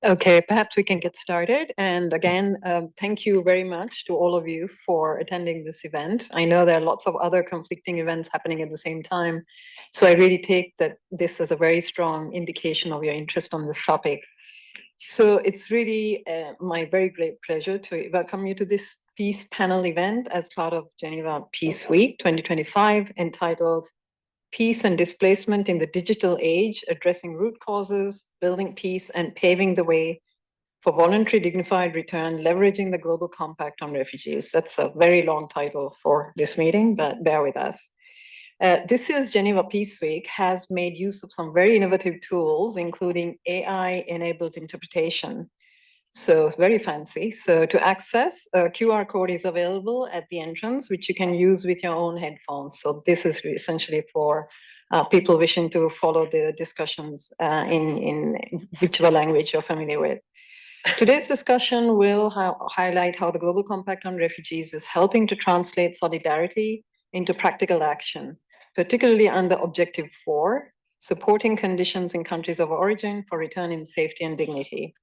Okay, perhaps we can get started. And again, thank you very much to all of you for attending this event. I know there are lots of other conflicting events happening at the same time. So I really take that this as a very strong indication of your interest on this topic. So it's really my very great pleasure to welcome you to this Peace panel event as part of Geneva Peace Week 2025, entitled Peace and Displacement in the Digital Age, Addressing Root Causes, Building Peace, and Paving the Way for Voluntary Dignified Return, Leveraging the Global Compact on Refugees. That's a very long title for this meeting, but bear with us. This year's Geneva Peace Week has made use of some very innovative tools, including AI-enabled interpretation. So very fancy. So to access, a QR code is available at the entrance, which you can use with your own headphones. So this is essentially for people wishing to follow the discussions in whichever language you're familiar with. Today's discussion will highlight how the Global Compact on Refugees is helping to translate solidarity into practical action, particularly under Objective 4, supporting conditions in countries of origin for return in safety and dignity.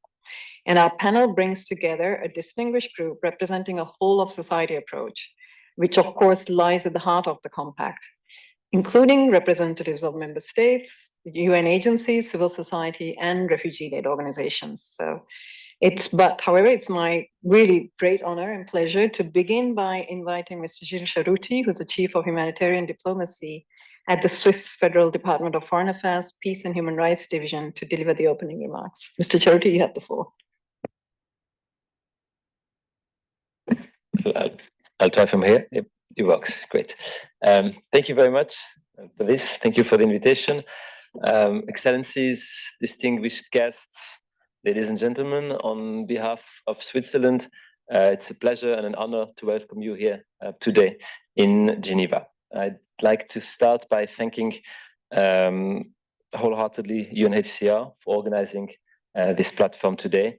And our panel brings together a distinguished group representing a whole of society approach, which of course lies at the heart of the compact, including representatives of member states, UN agencies, civil society, and refugee-led organizations. So however, it's my really great honor and pleasure to begin by inviting Mr. Gilles Charuti, who's the Chief of Humanitarian Diplomacy at the Swiss Federal Department of Foreign Affairs, Peace and Human Rights Division, to deliver the opening remarks. Mr. Charuti, you have the floor. I'll try from here. It works. Great. Thank you very much for this. Thank you for the invitation. Excellencies, distinguished guests, ladies and gentlemen, on behalf of Switzerland, it's a pleasure and an honor to welcome you here today in Geneva. I'd like to start by thanking wholeheartedly UNHCR for organizing this platform today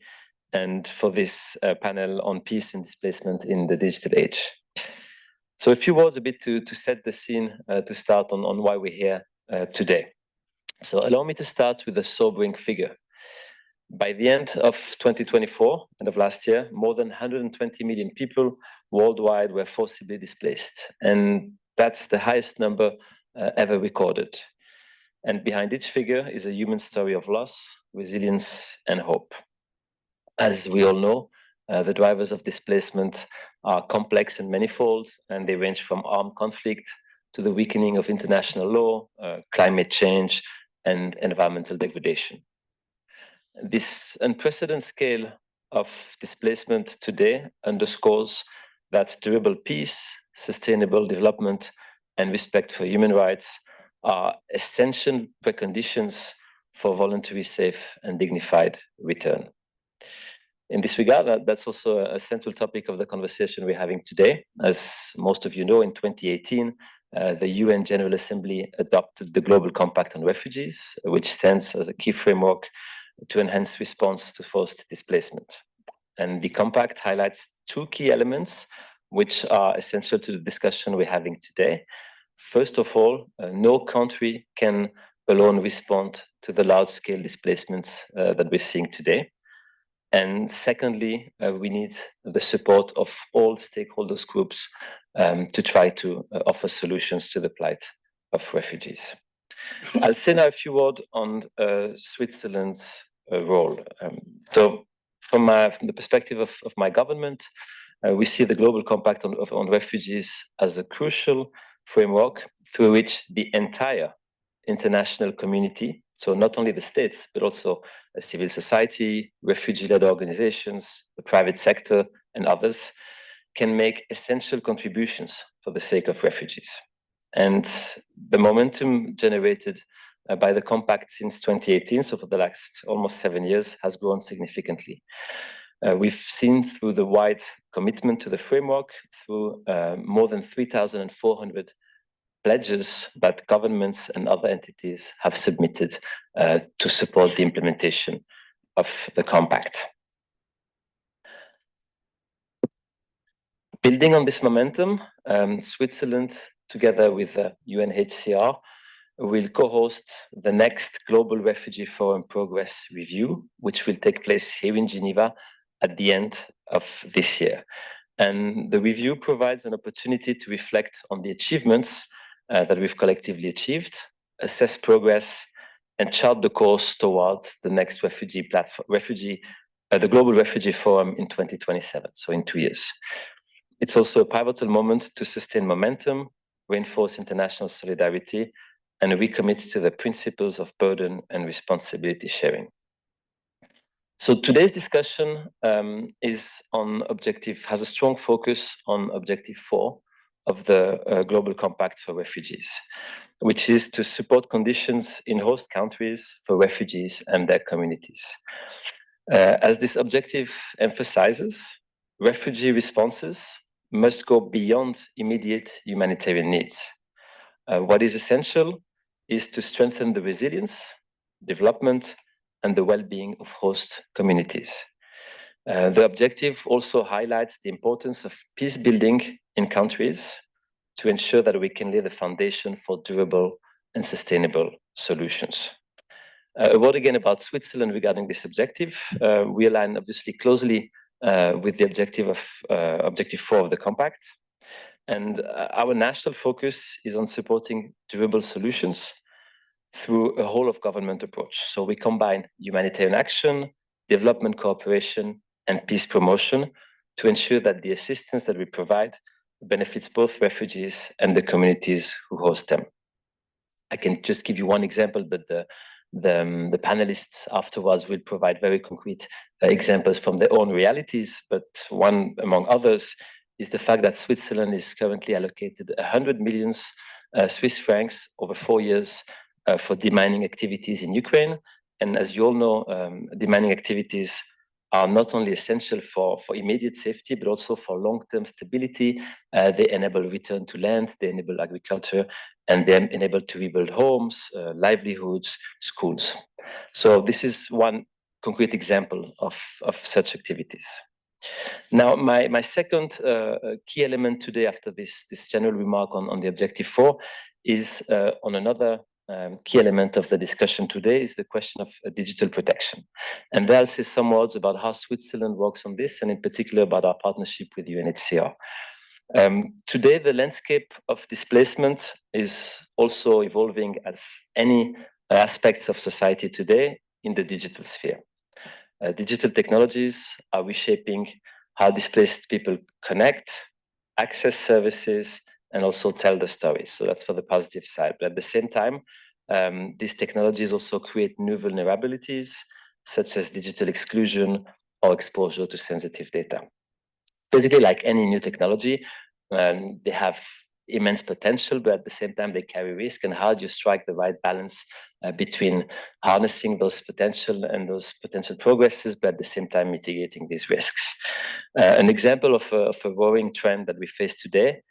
and for this panel on peace and displacement in the digital age. So a few words a bit to set the scene to start on why we're here today. So allow me to start with a sobering figure. By the end of 2024, end of last year, more than 120 million people worldwide were forcibly displaced. And that's the highest number ever recorded. And behind each figure is a human story of loss, resilience, and hope. As we all know, the drivers of displacement are complex and manifold, and they range from armed conflict to the weakening of international law, climate change, and environmental degradation. This unprecedented scale of displacement today underscores that durable peace, sustainable development, and respect for human rights are essential preconditions for voluntary, safe, and dignified return. In this regard, that's also a central topic of the conversation we're having today. As most of you know, in 2018, the UN General Assembly adopted the Global Compact on Refugees, which stands as a key framework to enhance response to forced displacement. And the compact highlights two key elements which are essential to the discussion we're having today. First of all, no country can alone respond to the large-scale displacements that we're seeing today. And secondly, we need the support of all stakeholders groups to try to offer solutions to the plight of refugees. I'll say now a few words on Switzerland's role. So from the perspective of my government, we see the Global Compact on Refugees as a crucial framework through which the entire international community, so not only the states, but also civil society, refugee-led organizations, the private sector, and others, can make essential contributions for the sake of refugees. And the momentum generated by the compact since 2018, so for the last almost 7 years, has grown significantly. We've seen through the wide commitment to the framework, through more than 3,400 pledges that governments and other entities have submitted to support the implementation of the compact. Building on this momentum, Switzerland, together with UNHCR, will co-host the next Global Refugee Forum Progress Review, which will take place here in Geneva at the end of this year. And the review provides an opportunity to reflect on the achievements that we've collectively achieved, assess progress, and chart the course towards the next refugee platform, the Global Refugee Forum in 2027, so in 2 years. It's also a pivotal moment to sustain momentum, reinforce international solidarity, and recommit to the principles of burden and responsibility sharing. So today's discussion has a strong focus on Objective 4 of the Global Compact for Refugees, which is to support conditions in host countries for refugees and their communities. As this objective emphasizes, refugee responses must go beyond immediate humanitarian needs. What is essential is to strengthen the resilience, development, and the well-being of host communities. The objective also highlights the importance of peace building in countries to ensure that we can lay the foundation for durable and sustainable solutions. A word again about Switzerland regarding this objective. We align obviously closely with the objective of Objective 4 of the Compact. And our national focus is on supporting durable solutions through a whole of government approach. So we combine humanitarian action, development cooperation, and peace promotion to ensure that the assistance that we provide benefits both refugees and the communities who host them. I can just give you one example, but the panelists afterwards will provide very concrete examples from their own realities. But one among others is the fact that Switzerland is currently allocated 100 million Swiss francs over 4 years for demining activities in Ukraine. And as you all know, demining activities are not only essential for immediate safety, but also for long-term stability. They enable return to land, they enable agriculture, and they enable to rebuild homes, livelihoods, schools. So this is one concrete example of such activities. Now, my second key element today, after this general remark on the Objective 4, is on another key element of the discussion today is the question of digital protection. And there I'll say some words about how Switzerland works on this, and in particular about our partnership with UNHCR. Today, the landscape of displacement is also evolving as any aspects of society today in the digital sphere. Digital technologies are reshaping how displaced people connect, access services, and also tell the stories. So that's for the positive side. But at the same time, these technologies also create new vulnerabilities, such as digital exclusion or exposure to sensitive data. Basically, like any new technology, they have immense potential, but at the same time, they carry risk. And how do you strike the right balance between harnessing those potential and those potential progresses, but at the same time mitigating these risks? An example of a worrying trend that we face today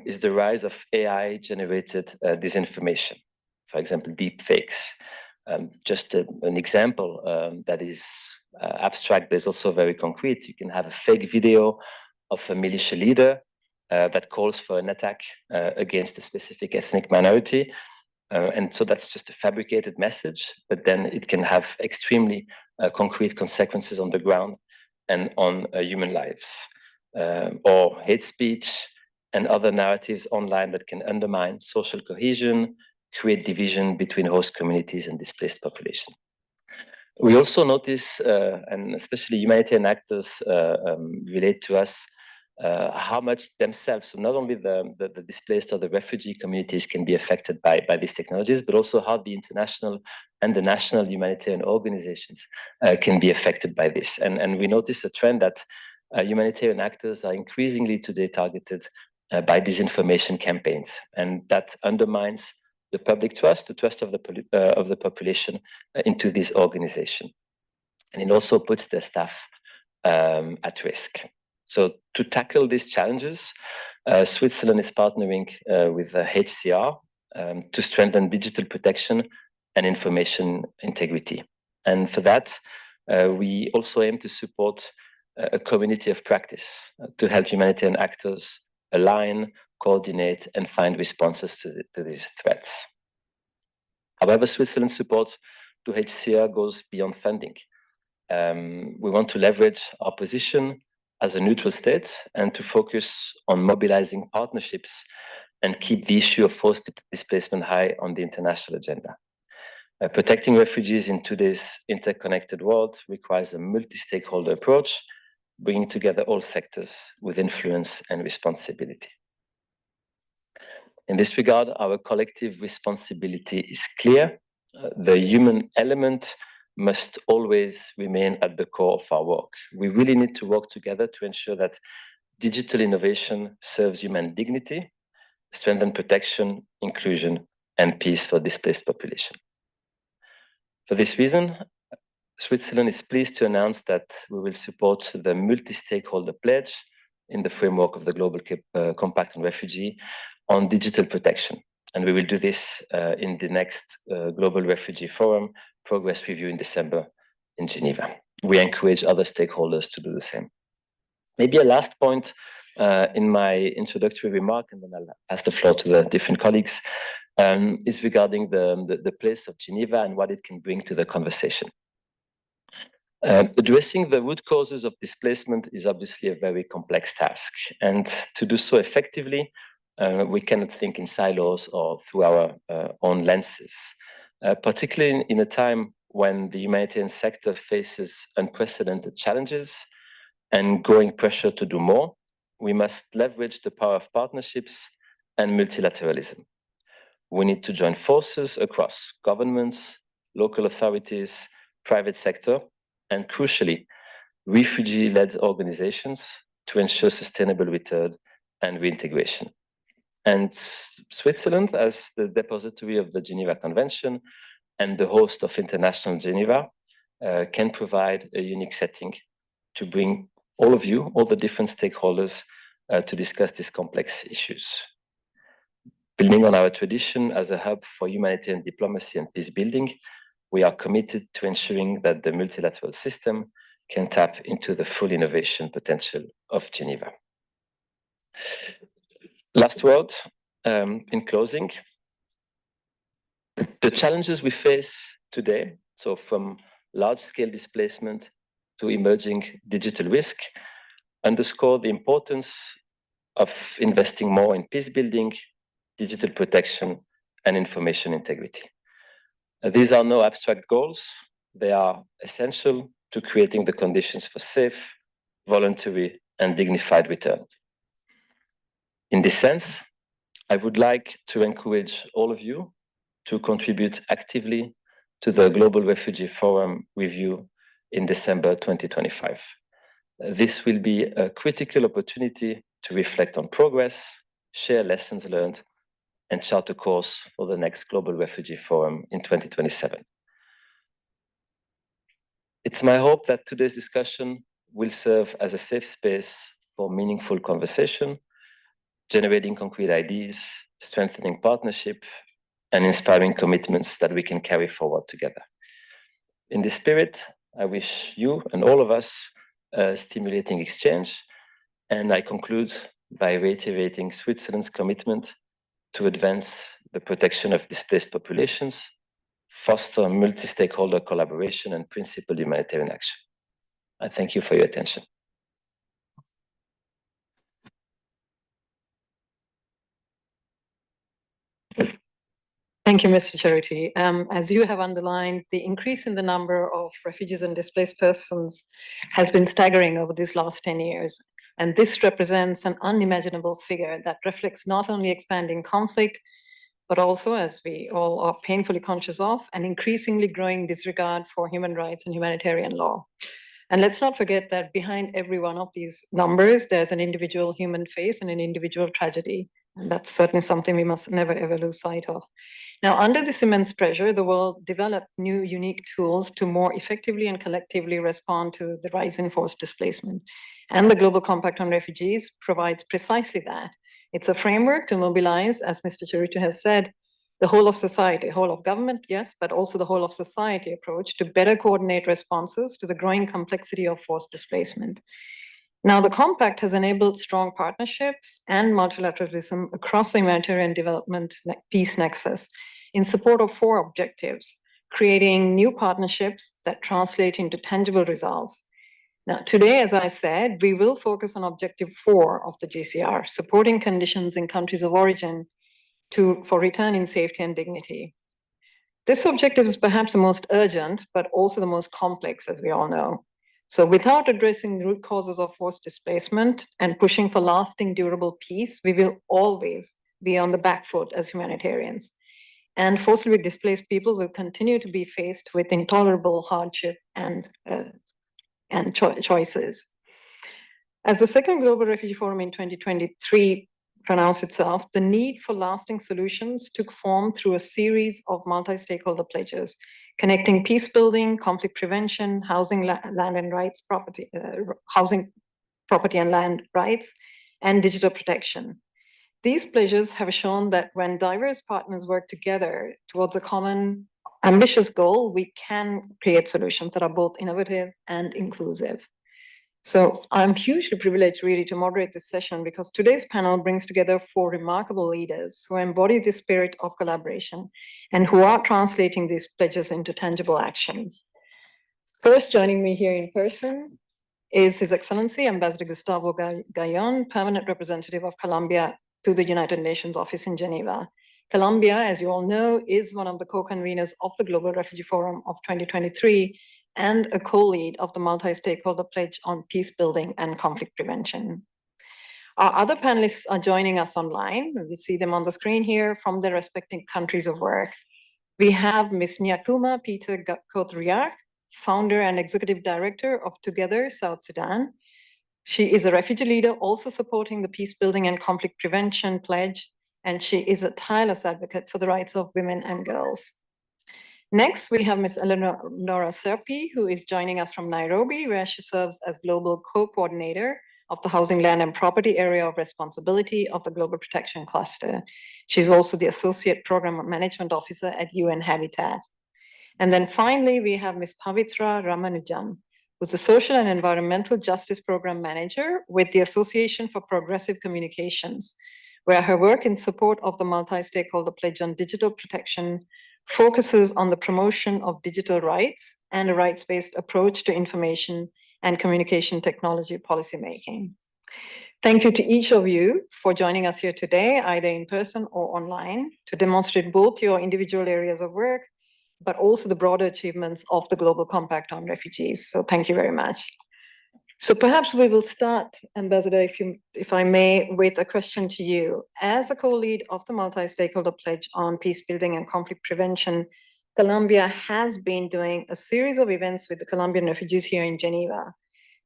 is the rise of AI-generated disinformation, for example, deep fakes. Just an example that is abstract, but is also very concrete. You can have a fake video of a militia leader that calls for an attack against a specific ethnic minority. And so that's just a fabricated message, but then it can have extremely concrete consequences on the ground and on human lives. Or hate speech and other narratives online that can undermine social cohesion, create division between host communities and displaced population. We also notice, and especially humanitarian actors relate to us, how much themselves, so not only the displaced or the refugee communities can be affected by these technologies, but also how the international and the national humanitarian organizations can be affected by this. And we notice a trend that humanitarian actors are increasingly today targeted by disinformation campaigns, and that undermines the public trust, the trust of the population into this organization. And it also puts their staff at risk. So to tackle these challenges, Switzerland is partnering with HCR to strengthen digital protection and information integrity. And for that, we also aim to support a community of practice to help humanitarian actors align, coordinate, and find responses to these threats. However, Switzerland's support to HCR goes beyond funding. We want to leverage our position as a neutral state and to focus on mobilizing partnerships and keep the issue of forced displacement high on the international agenda. Protecting refugees in today's interconnected world requires a multi-stakeholder approach, bringing together all sectors with influence and responsibility. In this regard, our collective responsibility is clear. The human element must always remain at the core of our work. We really need to work together to ensure that digital innovation serves human dignity, strengthen protection, inclusion, and peace for displaced population. For this reason, Switzerland is pleased to announce that we will support the multi-stakeholder pledge in the framework of the Global Compact on Refugee on digital protection. And we will do this in the next Global Refugee Forum Progress Review in December in Geneva. We encourage other stakeholders to do the same. Maybe a last point in my introductory remark, and then I'll pass the floor to the different colleagues, is regarding the place of Geneva and what it can bring to the conversation. Addressing the root causes of displacement is obviously a very complex task, and to do so effectively, we cannot think in silos or through our own lenses, particularly in a time when the humanitarian sector faces unprecedented challenges and growing pressure to do more. We must leverage the power of partnerships and multilateralism. We need to join forces across governments, local authorities, private sector, and crucially, refugee-led organizations to ensure sustainable return and reintegration. And Switzerland, as the depository of the Geneva Convention and the host of International Geneva, can provide a unique setting to bring all of you, all the different stakeholders, to discuss these complex issues. Building on our tradition as a hub for humanitarian diplomacy and peace building, we are committed to ensuring that the multilateral system can tap into the full innovation potential of Geneva. Last word, in closing, the challenges we face today, so from large-scale displacement to emerging digital risk, underscore the importance of investing more in peace building, digital protection, and information integrity. These are no abstract goals. They are essential to creating the conditions for safe, voluntary, and dignified return. In this sense, I would like to encourage all of you to contribute actively to the Global Refugee Forum review in December 2025. This will be a critical opportunity to reflect on progress, share lessons learned, and chart a course for the next Global Refugee Forum in 2027. It's my hope that today's discussion will serve as a safe space for meaningful conversation, generating concrete ideas, strengthening partnership, and inspiring commitments that we can carry forward together. In this spirit, I wish you and all of us a stimulating exchange, and I conclude by reiterating Switzerland's commitment to advance the protection of displaced populations, foster multi-stakeholder collaboration, and principled humanitarian action. I thank you for your attention. Thank you, Mr. Charity. As you have underlined, the increase in the number of refugees and displaced persons has been staggering over these last 10 years. And this represents an unimaginable figure that reflects not only expanding conflict, but also, as we all are painfully conscious of, an increasingly growing disregard for human rights and humanitarian law. And let's not forget that behind every one of these numbers, there's an individual human face and an individual tragedy. And that's certainly something we must never, ever lose sight of. Now, under this immense pressure, the world developed new, unique tools to more effectively and collectively respond to the rise in forced displacement. And the Global Compact on Refugees provides precisely that. It's a framework to mobilize, as Mr. Charity has said, the whole of society, whole of government, yes, but also the whole of society approach to better coordinate responses to the growing complexity of forced displacement. Now, the Compact has enabled strong partnerships and multilateralism across the humanitarian development peace nexus. in support of 4 objectives, creating new partnerships that translate into tangible results. Now, today, as I said, we will focus on Objective 4 of the GCR, supporting conditions in countries of origin for return in safety and dignity. This objective is perhaps the most urgent, but also the most complex, as we all know. So without addressing the root causes of forced displacement and pushing for lasting, durable peace, we will always be on the back foot as humanitarians. And forcibly displaced people will continue to be faced with intolerable hardship and choices. As the second Global Refugee Forum in 2023 pronounced itself, the need for lasting solutions took form through a series of multi-stakeholder pledges, connecting peace building, conflict prevention, housing, land and rights, housing, property and land rights, and digital protection. These pledges have shown that when diverse partners work together towards a common ambitious goal, we can create solutions that are both innovative and inclusive. So I'm hugely privileged really to moderate this session because today's panel brings together 4 remarkable leaders who embody the spirit of collaboration and who are translating these pledges into tangible action. First, joining me here in person is His Excellency Ambassador Gustavo Gayon, Permanent Representative of Colombia to the United Nations Office in Geneva. Colombia, as you all know, is one of the co-conveners of the Global Refugee Forum of 2023 and a co-lead of the multi-stakeholder pledge on peace building and conflict prevention. Our other panelists are joining us online. We see them on the screen here from their respective countries of work. We have Ms. Nyakuma Peter Kotriak, founder and executive director of Together South Sudan. She is a refugee leader also supporting the peace building and conflict prevention pledge, and she is a tireless advocate for the rights of women and girls. Next, we have Ms. Eleonora Serpi, who is joining us from Nairobi, where she serves as Global Co-Coordinator of the Housing, Land and Property Area of Responsibility of the Global Protection Cluster. She's also the Associate Program Management Officer at UN Habitat. And then finally, we have Ms. Pavitra Ramanujan, who's the Social and Environmental Justice Program Manager with the Association for Progressive Communications, where her work in support of the multi-stakeholder pledge on digital protection focuses on the promotion of digital rights and a rights-based approach to information and communication technology policymaking. Thank you to each of you for joining us here today, either in person or online, to demonstrate both your individual areas of work, but also the broader achievements of the Global Compact on Refugees. So thank you very much. So perhaps we will start, Ambassador, if I may, with a question to you. As a co-lead of the multi-stakeholder pledge on peace building and conflict prevention, Colombia has been doing a series of events with the Colombian refugees here in Geneva.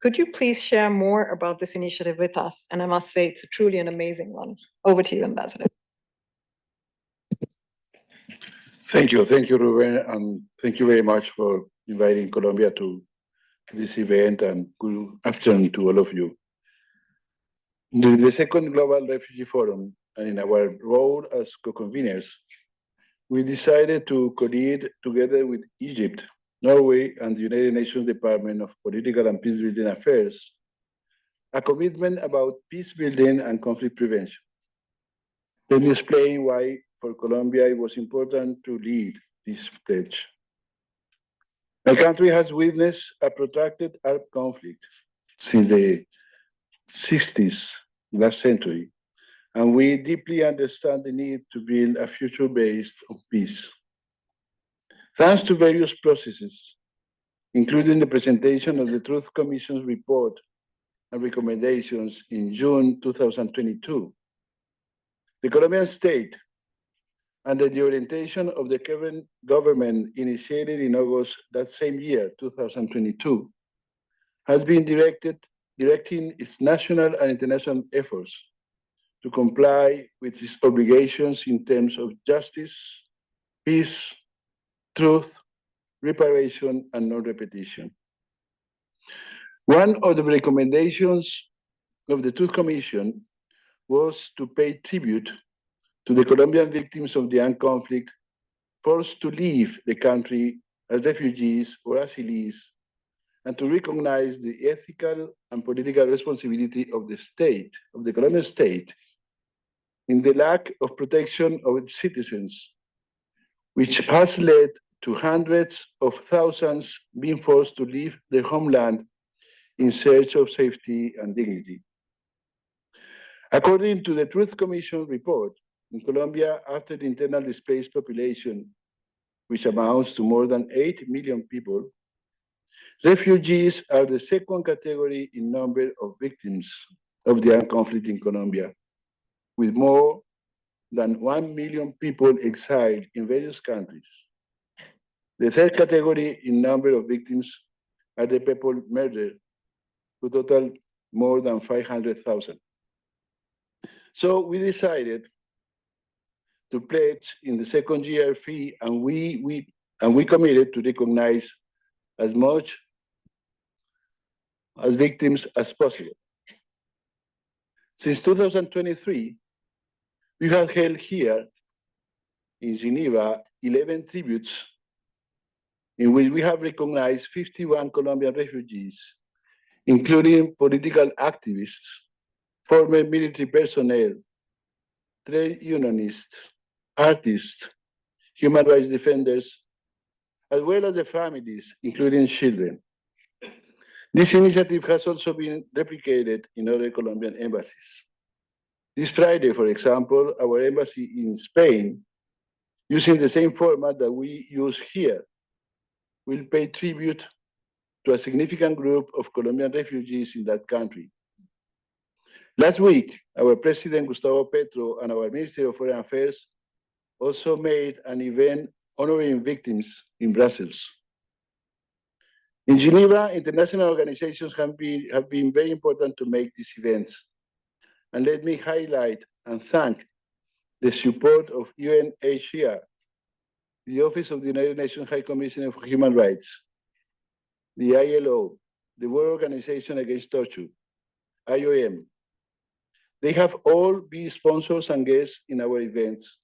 Could you please share more about this initiative with us? And I must say, it's truly an amazing one. Over to you, Ambassador. Thank you, Ruben, and thank you very much for inviting Colombia to this event, and good afternoon to all of you. During the second Global Refugee Forum, and in our role as co-conveners, we decided to co-lead together with Egypt, Norway, and the United Nations Department of Political and Peace Building Affairs, a commitment about peace building and conflict prevention. Let me explain why for Colombia it was important to lead this pledge. My country has witnessed a protracted armed conflict since the 60s last century, and we deeply understand the need to build a future based on peace. Thanks to various processes, including the presentation of the Truth Commission's report and recommendations in June 2022, the Colombian state, under the orientation of the current government initiated in August that same year, 2022, has been directing its national and international efforts to comply with its obligations in terms of justice, peace, truth, reparation, and non-repetition. One of the recommendations of the Truth Commission was to pay tribute to the Colombian victims of the armed conflict forced to leave the country as refugees or asylees, and to recognize the ethical and political responsibility of the state, of the Colombian state, in the lack of protection of its citizens which has led to hundreds of thousands being forced to leave their homeland in search of safety and dignity. According to the Truth Commission report, in Colombia, after the internal displaced population, which amounts to more than 8 million people, refugees are the second category in number of victims of the armed conflict in Colombia, with more than 1 million people exiled in various countries. The third category in number of victims are the people murdered, who total more than 500,000. So we decided to pledge in the second year fee, and we committed to recognize as much as victims as possible. Since 2023, we have held here in Geneva 11 tributes in which we have recognized 51 Colombian refugees, including political activists, former military personnel, trade unionists, artists, human rights defenders, as well as the families, including children. This initiative has also been replicated in other Colombian embassies. This Friday, for example, our embassy in Spain, using the same format that we use here, will pay tribute to a significant group of Colombian refugees in that country. Last week, our President Gustavo Petro and our Ministry of Foreign Affairs also made an event honoring victims in Brussels. In Geneva, international organizations have been very important to make these events. And let me highlight and thank the support of UNHCR, the Office of the United Nations High Commissioner for Human Rights, the ILO, the World Organization Against Torture, IOM. They have all been sponsors and guests in our events,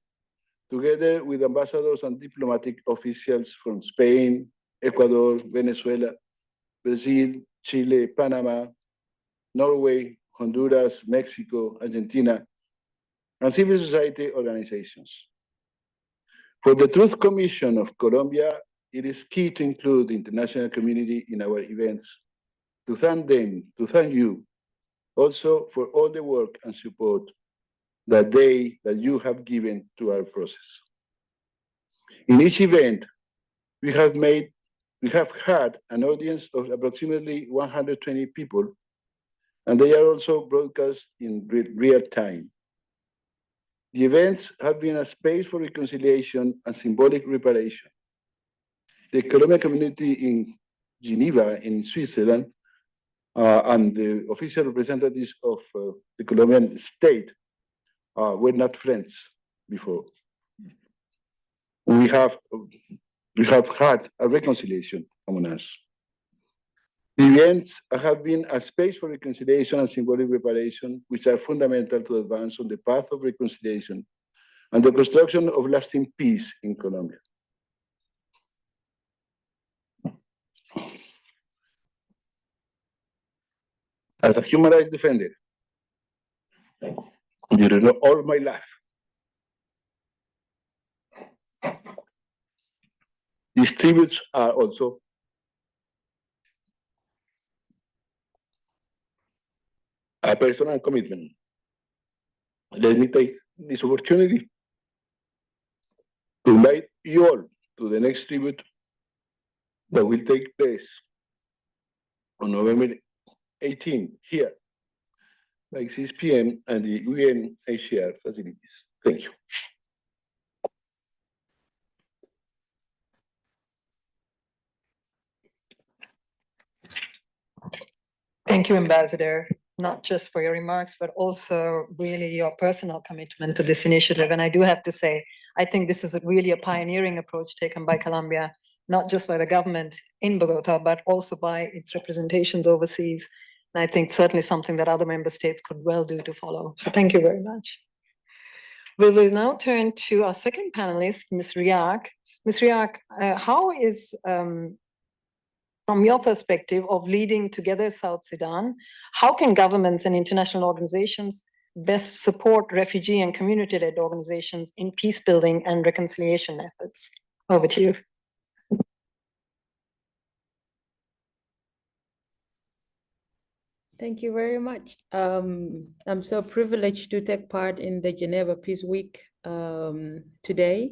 together with ambassadors and diplomatic officials from Spain, Ecuador, Venezuela, Brazil, Chile, Panama, Norway, Honduras, Mexico, Argentina, and civil society organizations. For the Truth Commission of Colombia, it is key to include the international community in our events, to thank them, to thank you, also for all the work and support that you have given to our process. In each event, we have had an audience of approximately 120 people, and they are also broadcast in real time. The events have been a space for reconciliation and symbolic reparation. The Colombian community in Geneva, in Switzerland, and the official representatives of the Colombian state were not friends before. We have had a reconciliation among us. The events have been a space for reconciliation and symbolic reparation, which are fundamental to advance on the path of reconciliation and the construction of lasting peace in Colombia. As a human rights defender, during all my life, these tributes are also a personal commitment. Let me take this opportunity to invite you all to the next tribute that will take place on November 18 here, like 6 p.m. at the UNHCR facilities. Thank you. Thank you, Ambassador, not just for your remarks, but also really your personal commitment to this initiative. And I do have to say, I think this is really a pioneering approach taken by Colombia, not just by the government in Bogota, but also by its representations overseas. And I think certainly something that other member states could well do to follow. So thank you very much. We will now turn to our second panelist, Ms. Riak. Ms. Riak, how is, from your perspective of leading Together South Sudan, how can governments and international organizations best support refugee and community-led organizations in peace building and reconciliation efforts? Over to you. Thank you very much. I'm so privileged to take part in the Geneva Peace Week today.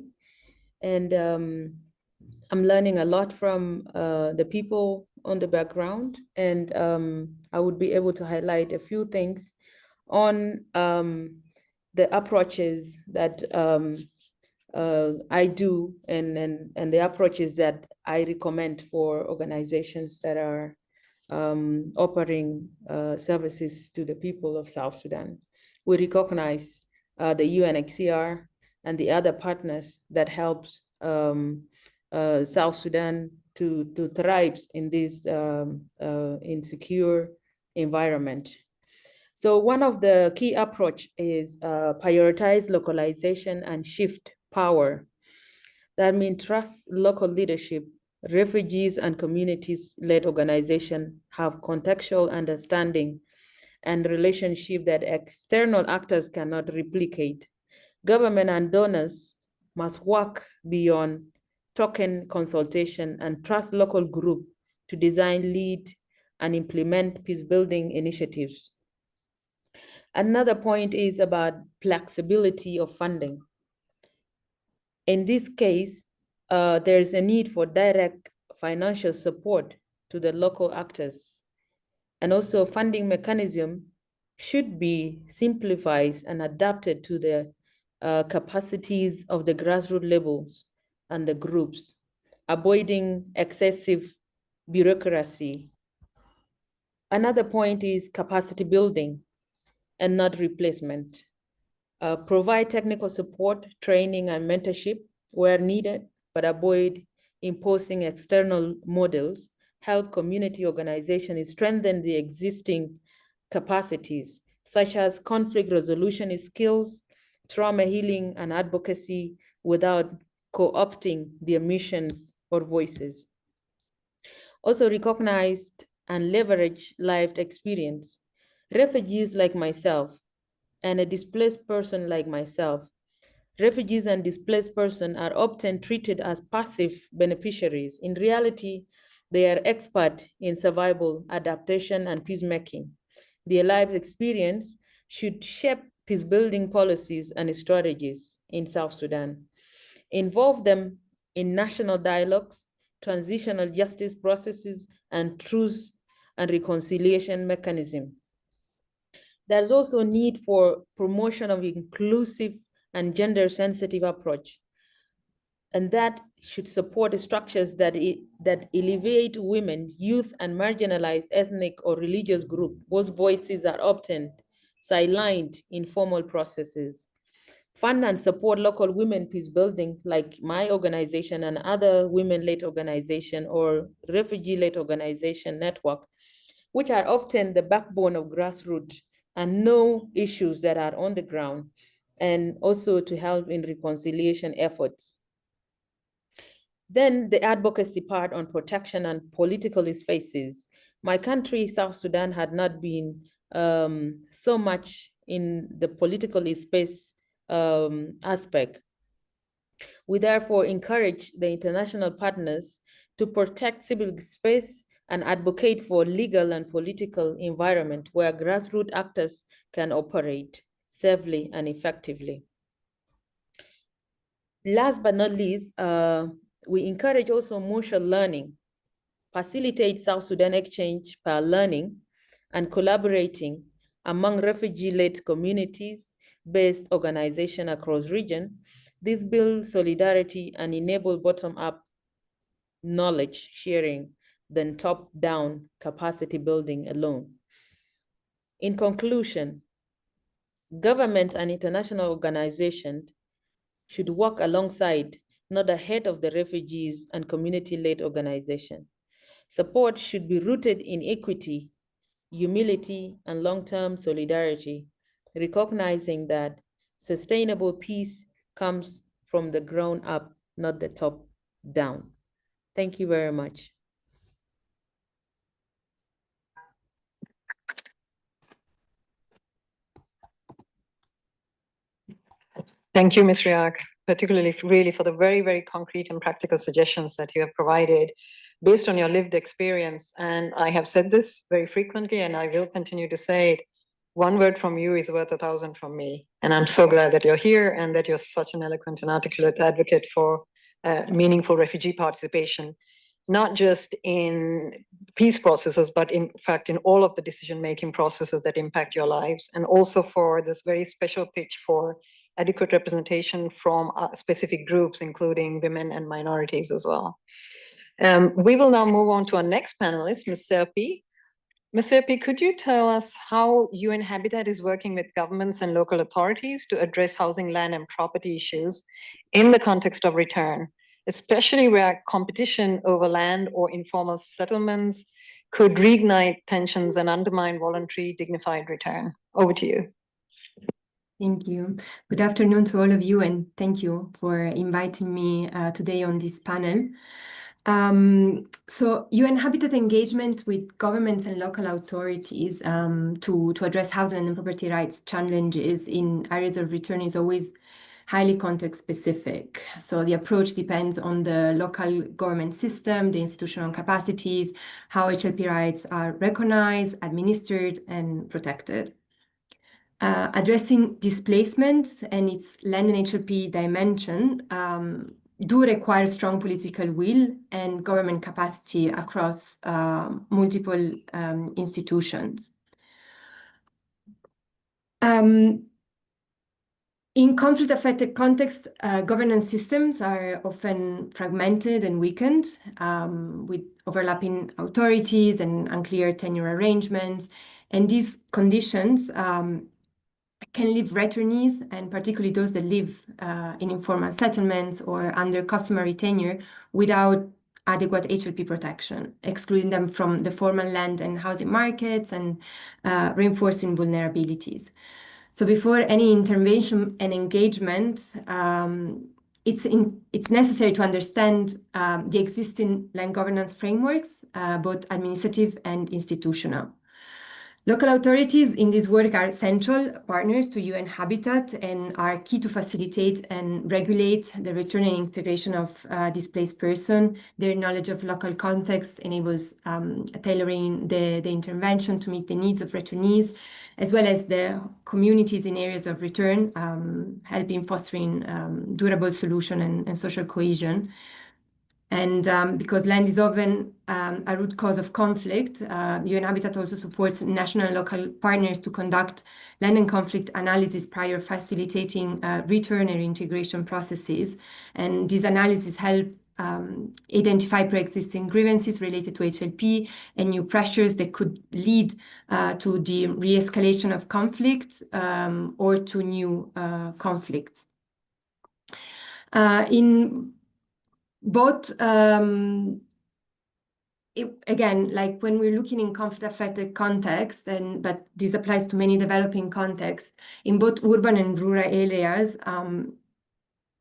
And I'm learning a lot from the people on the background. And I would be able to highlight a few things on the approaches that I do and the approaches that I recommend for organizations that are offering services to the people of South Sudan. We recognize the UNHCR and the other partners that helps South Sudan to thrive in this insecure environment. So one of the key approach is prioritize localization and shift power. That means trust local leadership. Refugees and communities-led organizations have contextual understanding and relationship that external actors cannot replicate. Government and donors must work beyond token consultation and trust local group to design, lead, and implement peace-building initiatives. Another point is about flexibility of funding. In this case, there is a need for direct financial support to the local actors. And also funding mechanism should be simplified and adapted to the capacities of the grassroots levels and the groups, avoiding excessive bureaucracy. Another point is capacity building and not replacement. Provide technical support, training, and mentorship where needed, but avoid imposing external models. Help community organizations strengthen the existing capacities, such as conflict resolution skills, trauma healing, and advocacy without co-opting their missions or voices. Also recognize and leverage lived experience. Refugees like myself and a displaced person like myself. Refugees and displaced persons are often treated as passive beneficiaries. In reality, they are experts in survival, adaptation, and peacemaking. Their life experience should shape peace-building policies and strategies in South Sudan. Involve them in national dialogues, transitional justice processes, and truth and reconciliation mechanisms. There's also a need for promotion of inclusive and gender-sensitive approach. And that should support structures that elevate women, youth, and marginalized ethnic or religious groups, whose voices are often sidelined in formal processes. Fund and support local women peace building, like my organization and other women-led organization or refugee-led organization network, which are often the backbone of grassroots and know issues that are on the ground, and also to help in reconciliation efforts. Then the advocacy part on protection and political spaces. My country, South Sudan, had not been so much in the political space aspect. We therefore encourage the international partners to protect civil space and advocate for legal and political environment where grassroots actors can operate safely and effectively. Last but not least, we encourage also mutual learning, facilitate South Sudan exchange per learning and collaborating among refugee-led communities-based organizations across region. This builds solidarity and enable bottom-up knowledge sharing than top-down capacity building alone. In conclusion, government and international organizations should work alongside, not ahead of the refugees and community-led organization. Support should be rooted in equity, humility, and long-term solidarity, recognizing that sustainable peace comes from the ground up, not the top down. Thank you very much. Thank you, Ms. Riak. particularly really for the very, very concrete and practical suggestions that you have provided based on your lived experience. And I have said this very frequently, and I will continue to say it. One word from you is worth 1,000 from me. And I'm so glad that you're here and that you're such an eloquent and articulate advocate for meaningful refugee participation, not just in peace processes, but in fact, in all of the decision-making processes that impact your lives, and also for this very special pitch for adequate representation from specific groups, including women and minorities as well. We will now move on to our next panelist, Ms. Serpi. Ms. Serpi, could you tell us how UN Habitat is working with governments and local authorities to address housing, land, and property issues in the context of return, especially where competition over land or informal settlements could reignite tensions and undermine voluntary, dignified return? Over to you. Thank you. Good afternoon to all of you, and thank you for inviting me today on this panel. So UN Habitat engagement with governments and local authorities to address housing and property rights challenges in areas of return is always highly context specific. So the approach depends on the local government system, the institutional capacities, how HLP rights are recognized, administered, and protected. Addressing displacement and its land and HLP dimension do require strong political will and government capacity across multiple institutions. In conflict-affected contexts, governance systems are often fragmented and weakened, with overlapping authorities and unclear tenure arrangements. And these conditions can leave returnees, and particularly those that live in informal settlements or under customary tenure, without adequate HLP protection, excluding them from the formal land and housing markets and reinforcing vulnerabilities. So before any intervention and engagement, it's necessary to understand the existing land governance frameworks, both administrative and institutional. Local authorities in this work are central partners to UN Habitat and are key to facilitate and regulate the return and integration of displaced persons. Their knowledge of local context enables tailoring the intervention to meet the needs of returnees, as well as the communities in areas of return, helping fostering durable solution and social cohesion. And because land is often a root cause of conflict, UN Habitat also supports national and local partners to conduct land and conflict analysis prior facilitating return and integration processes. And these analyses help identify pre-existing grievances related to HLP and new pressures that could lead to the re-escalation of conflict or to new conflicts. In both, again, like when we're looking in conflict-affected context, but this applies to many developing contexts, in both urban and rural areas,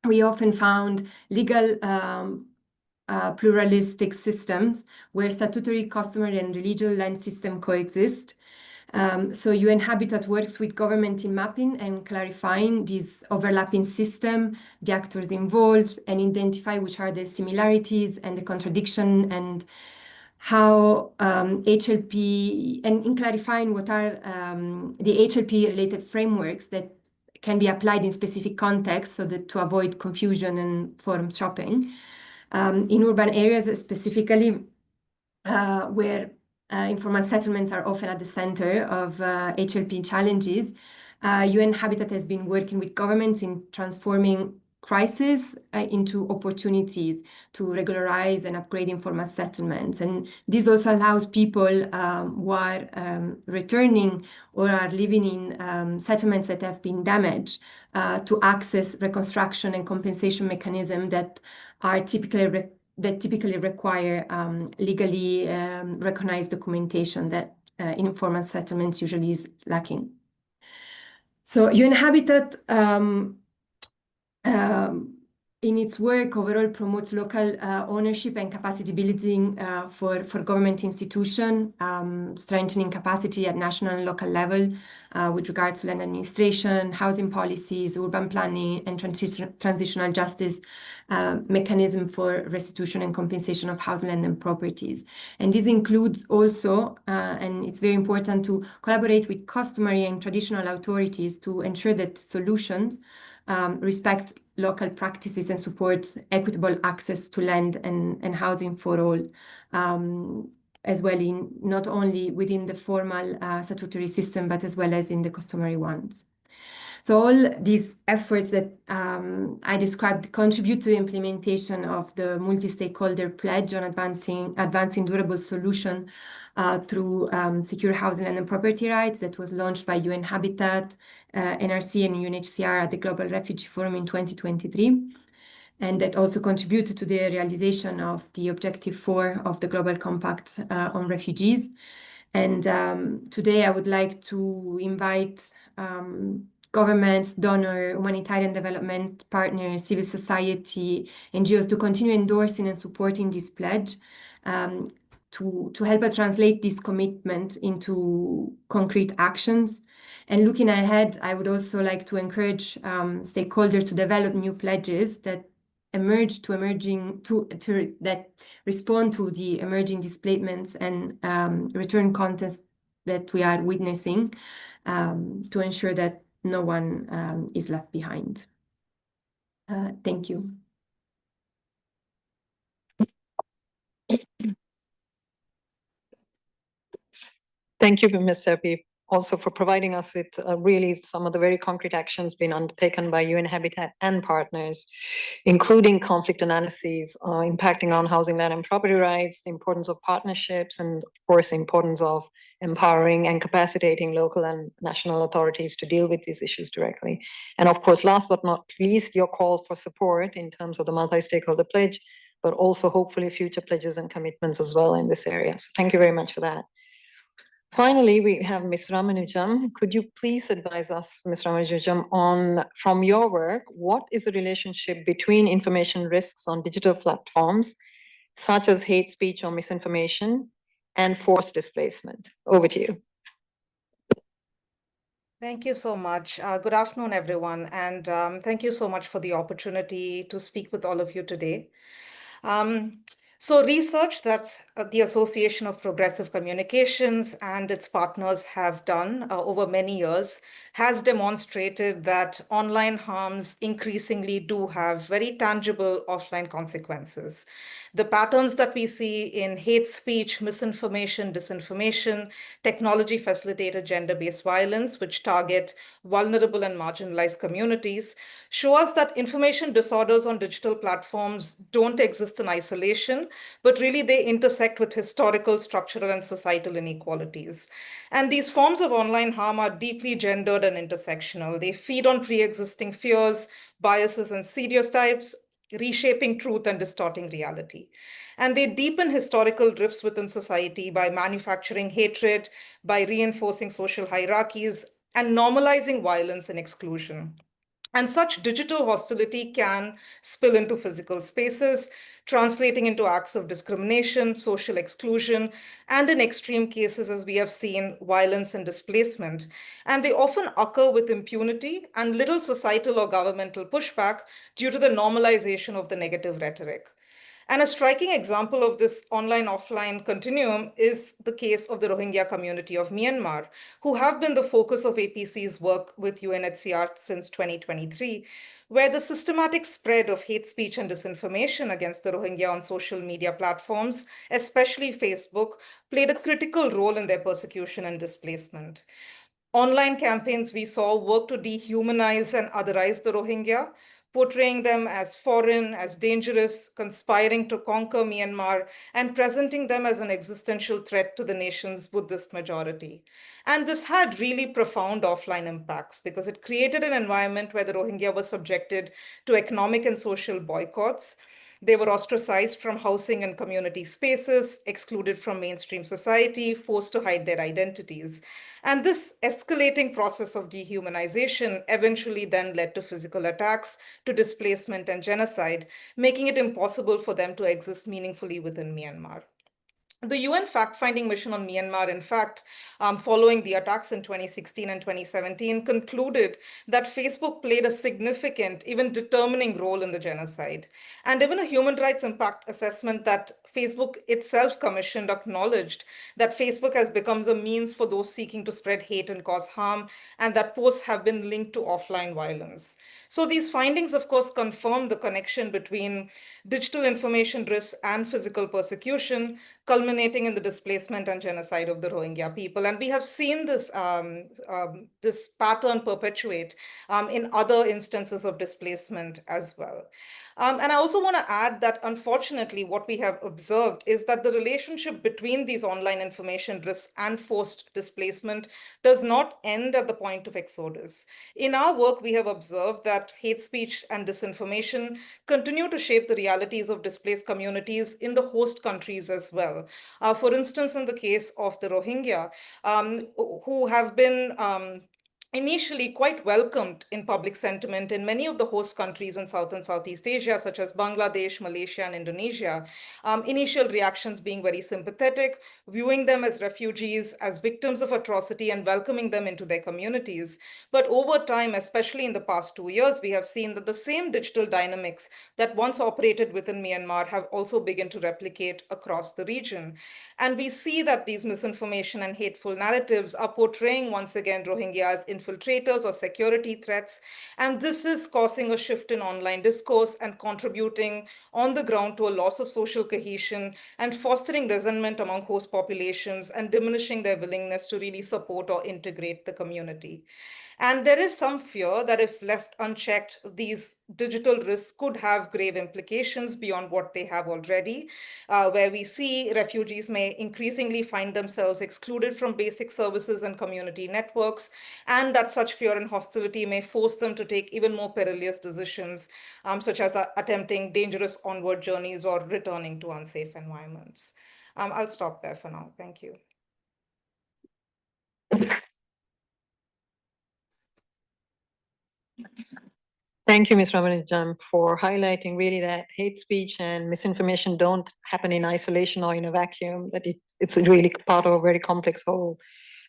we often found legal pluralistic systems where statutory, customary, and religious land system coexist. So UN Habitat works with government in mapping and clarifying this overlapping system, the actors involved, and identify which are the similarities and the contradiction, and how HLP, and in clarifying what are the HLP-related frameworks that can be applied in specific contexts so that to avoid confusion and forum shopping. In urban areas specifically, where informal settlements are often at the center of HLP challenges, UN Habitat has been working with governments in transforming crises into opportunities to regularize and upgrade informal settlements. And this also allows people who are returning or are living in settlements that have been damaged to access reconstruction and compensation mechanisms that are typically require legally recognized documentation that informal settlements usually is lacking. So UN Habitat in its work, overall promotes local ownership and capacity building for government institutions, strengthening capacity at national and local level with regards to land administration, housing policies, urban planning, and transitional justice mechanism for restitution and compensation of housing land and properties. And this includes also, and it's very important to collaborate with customary and traditional authorities to ensure that solutions respect local practices and support equitable access to land and housing for all, as well in not only within the formal statutory system, but as well as in the customary ones. So all these efforts that I described contribute to the implementation of the multi-stakeholder pledge on advancing durable solution through secure housing and property rights that was launched by UN Habitat, NRC and UNHCR at the Global Refugee Forum in 2023. And that also contributed to the realization of the Objective 4 of the Global Compact on Refugees. And today I would like to invite governments, donor, humanitarian development partners, civil society, NGOs to continue endorsing and supporting this pledge to help us translate this commitment into concrete actions. And looking ahead, I would also like to encourage stakeholders to develop new pledges that that respond to the emerging displacements and return context that we are witnessing to ensure that no one is left behind. Thank you. Thank you, Ms. Serpi, also for providing us with really some of the very concrete actions being undertaken by UN Habitat and partners, including conflict analyses impacting on housing, land, and property rights, the importance of partnerships, and of course, the importance of empowering and capacitating local and national authorities to deal with these issues directly. And of course, last but not least, your call for support in terms of the multi-stakeholder pledge, but also hopefully future pledges and commitments as well in this area. So thank you very much for that. Finally, we have Ms. Ramanujam. Could you please advise us, Ms. Ramanujam, on, from your work, what is the relationship between information risks on digital platforms, such as hate speech or misinformation, and forced displacement? Over to you. Thank you so much. Good afternoon, everyone. And thank you so much for the opportunity to speak with all of you today. So research that the Association of Progressive Communications and its partners have done over many years has demonstrated that online harms increasingly do have very tangible offline consequences. The patterns that we see in hate speech, misinformation, disinformation, technology-facilitated gender-based violence, which target vulnerable and marginalized communities, show us that information disorders on digital platforms don't exist in isolation, but really they intersect with historical, structural, and societal inequalities. And these forms of online harm are deeply gendered and intersectional. They feed on pre-existing fears, biases, and stereotypes, reshaping truth and distorting reality. And they deepen historical rifts within society by manufacturing hatred, by reinforcing social hierarchies, and normalizing violence and exclusion. And such digital hostility can spill into physical spaces, translating into acts of discrimination, social exclusion, and in extreme cases, as we have seen, violence and displacement. And they often occur with impunity and little societal or governmental pushback due to the normalization of the negative rhetoric. And a striking example of this online-offline continuum is the case of the Rohingya community of Myanmar, who have been the focus of APC's work with UNHCR since 2023, where the systematic spread of hate speech and disinformation against the Rohingya on social media platforms, especially Facebook, played a critical role in their persecution and displacement. Online campaigns we saw work to dehumanize and otherize the Rohingya, portraying them as foreign, as dangerous, conspiring to conquer Myanmar, and presenting them as an existential threat to the nation's Buddhist majority. And this had really profound offline impacts because it created an environment where the Rohingya were subjected to economic and social boycotts. They were ostracized from housing and community spaces, excluded from mainstream society, forced to hide their identities. And this escalating process of dehumanization eventually then led to physical attacks, to displacement and genocide, making it impossible for them to exist meaningfully within Myanmar. The UN fact-finding mission on Myanmar, in fact, following the attacks in 2016 and 2017, concluded that Facebook played a significant, even determining role in the genocide. And even a human rights impact assessment that Facebook itself commissioned acknowledged that Facebook has become a means for those seeking to spread hate and cause harm, and that posts have been linked to offline violence. So these findings, of course, confirm the connection between digital information risks and physical persecution, culminating in the displacement and genocide of the Rohingya people. And we have seen this, this pattern perpetuate in other instances of displacement as well. And I also want to add that, unfortunately, what we have observed is that the relationship between these online information risks and forced displacement does not end at the point of exodus. In our work, we have observed that hate speech and disinformation continue to shape the realities of displaced communities in the host countries as well. For instance, in the case of the Rohingya, who have been initially quite welcomed in public sentiment in many of the host countries in South and Southeast Asia, such as Bangladesh, Malaysia, and Indonesia, initial reactions being very sympathetic, viewing them as refugees, as victims of atrocity, and welcoming them into their communities. But over time, especially in the past 2 years, we have seen that the same digital dynamics that once operated within Myanmar have also begun to replicate across the region. And we see that these misinformation and hateful narratives are portraying once again Rohingya as infiltrators or security threats. And this is causing a shift in online discourse and contributing on the ground to a loss of social cohesion and fostering resentment among host populations and diminishing their willingness to really support or integrate the community. And there is some fear that if left unchecked, these digital risks could have grave implications beyond what they have already, where we see refugees may increasingly find themselves excluded from basic services and community networks, and that such fear and hostility may force them to take even more perilous decisions, such as attempting dangerous onward journeys or returning to unsafe environments. I'll stop there for now. Thank you. Thank you, Ms. Ramanujam, for highlighting really that hate speech and misinformation don't happen in isolation or in a vacuum, that it's really part of a very complex whole,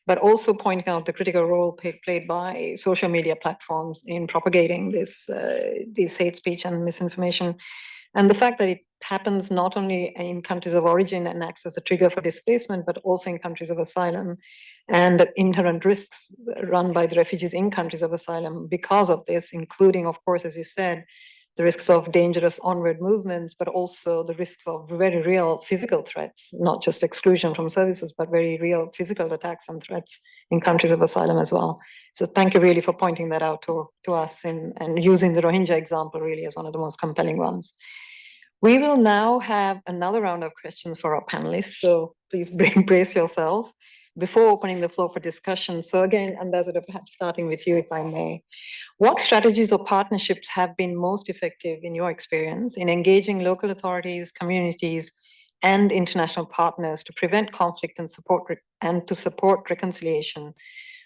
but also pointing out the critical role played by social media platforms in propagating this hate speech and misinformation. And the fact that it happens not only in countries of origin and acts as a trigger for displacement, but also in countries of asylum, and the inherent risks run by the refugees in countries of asylum because of this, including, of course, as you said, the risks of dangerous onward movements, but also the risks of very real physical threats, not just exclusion from services, but very real physical attacks and threats in countries of asylum as well. So thank you really for pointing that out to us and using the Rohingya example really as one of the most compelling ones. We will now have another round of questions for our panelists, so please brace yourselves before opening the floor for discussion. So again, Ambassador, perhaps starting with you, if I may. What strategies or partnerships have been most effective in your experience in engaging local authorities, communities, and international partners to prevent conflict and to support reconciliation,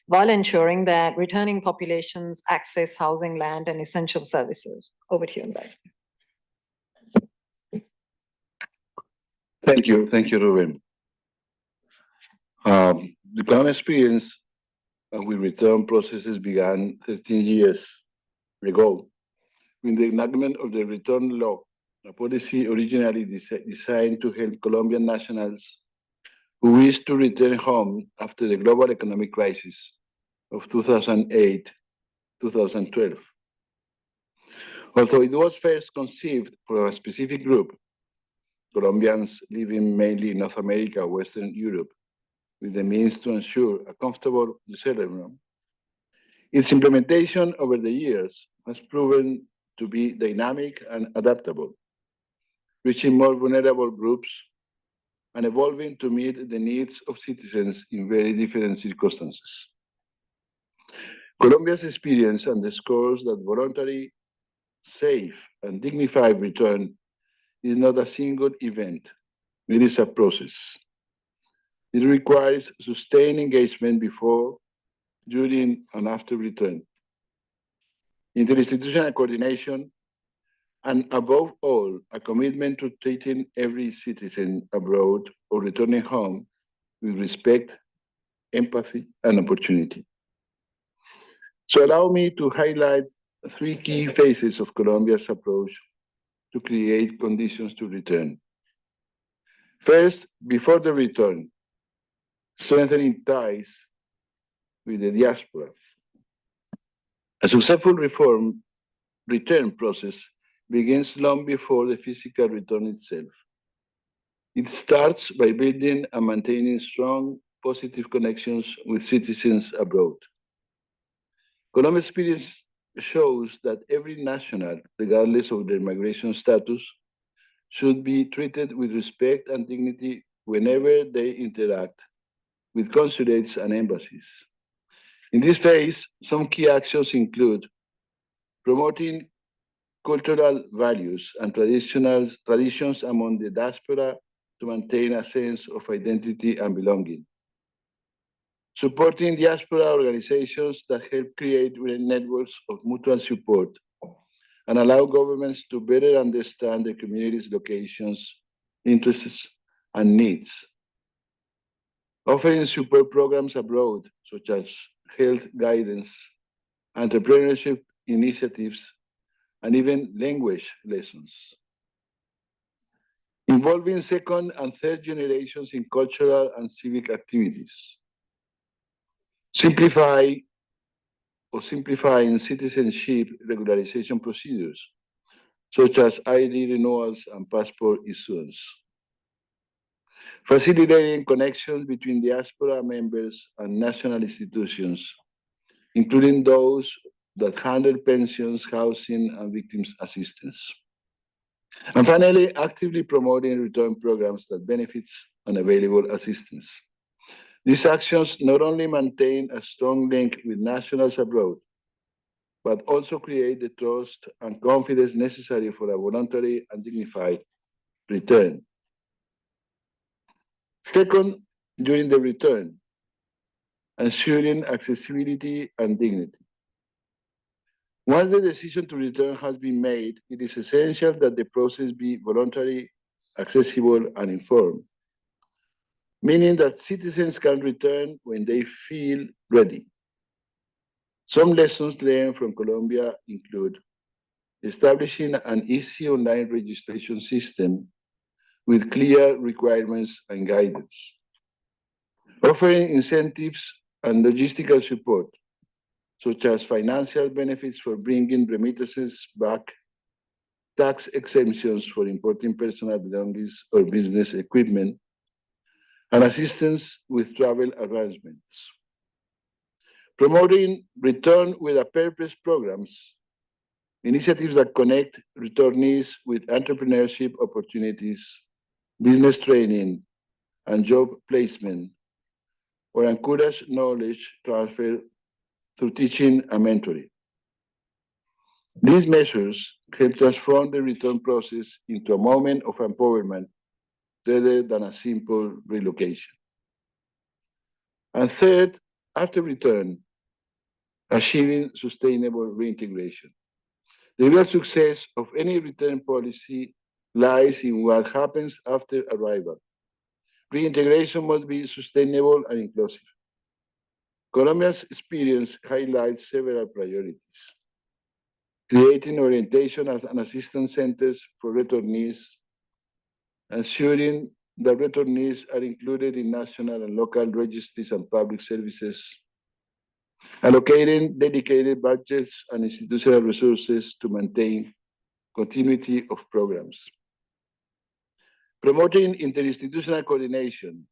while ensuring that returning populations access housing, land, and essential services? Over to you, Ambassador. Thank you, Ruben. The current experience with return processes began 13 years ago with the enactment of the return law, a policy originally designed to help Colombian nationals who wish to return home after the global economic crisis of 2008-2012. Although it was first conceived for a specific group, Colombians living mainly in North America, Western Europe, with the means to ensure a comfortable resettlement, its implementation over the years has proven to be dynamic and adaptable, reaching more vulnerable groups and evolving to meet the needs of citizens in very different circumstances. Colombia's experience underscores that voluntary, safe, and dignified return is not a single event. It is a process. It requires sustained engagement before, during, and after return. Interinstitutional coordination, and above all, a commitment to treating every citizen abroad or returning home with respect, empathy, and opportunity. So allow me to highlight 3 key phases of Colombia's approach to create conditions to return. First, before the return, strengthening ties with the diaspora. A successful return process begins long before the physical return itself. It starts by building and maintaining strong, positive connections with citizens abroad. Colombia's experience shows that every national, regardless of their migration status, should be treated with respect and dignity whenever they interact with consulates and embassies. In this phase, some key actions include promoting cultural values and traditions among the diaspora to maintain a sense of identity and belonging. Supporting diaspora organizations that help create networks of mutual support and allow governments to better understand the community's locations, interests, and needs. Offering support programs abroad, such as health guidance, entrepreneurship initiatives, and even language lessons. Involving second and third generations in cultural and civic activities. Simplifying citizenship regularization procedures, such as ID renewals and passport issuance. Facilitating connections between diaspora members and national institutions, including those that handle pensions, housing, and victims' assistance. And finally, actively promoting return programs that benefits unavailable assistance. These actions not only maintain a strong link with nationals abroad, but also create the trust and confidence necessary for a voluntary and dignified return. Second, during the return, ensuring accessibility and dignity. Once the decision to return has been made, it is essential that the process be voluntary, accessible, and informed, meaning that citizens can return when they feel ready. Some lessons learned from Colombia include establishing an easy online registration system with clear requirements and guidance, offering incentives and logistical support, such as financial benefits for bringing remittances back, tax exemptions for importing personal belongings or business equipment, and assistance with travel arrangements. Promoting return with a purpose programs, initiatives that connect returnees with entrepreneurship opportunities, business training, and job placement, or encourage knowledge transfer through teaching and mentoring. These measures help transform the return process into a moment of empowerment rather than a simple relocation. And third, after return, achieving sustainable reintegration. The real success of any return policy lies in what happens after arrival. Reintegration must be sustainable and inclusive. Colombia's experience highlights several priorities. Creating orientation and assistance centers for returnees, ensuring that returnees are included in national and local registries and public services, allocating dedicated budgets and institutional resources to maintain continuity of programs. Promoting interinstitutional coordination,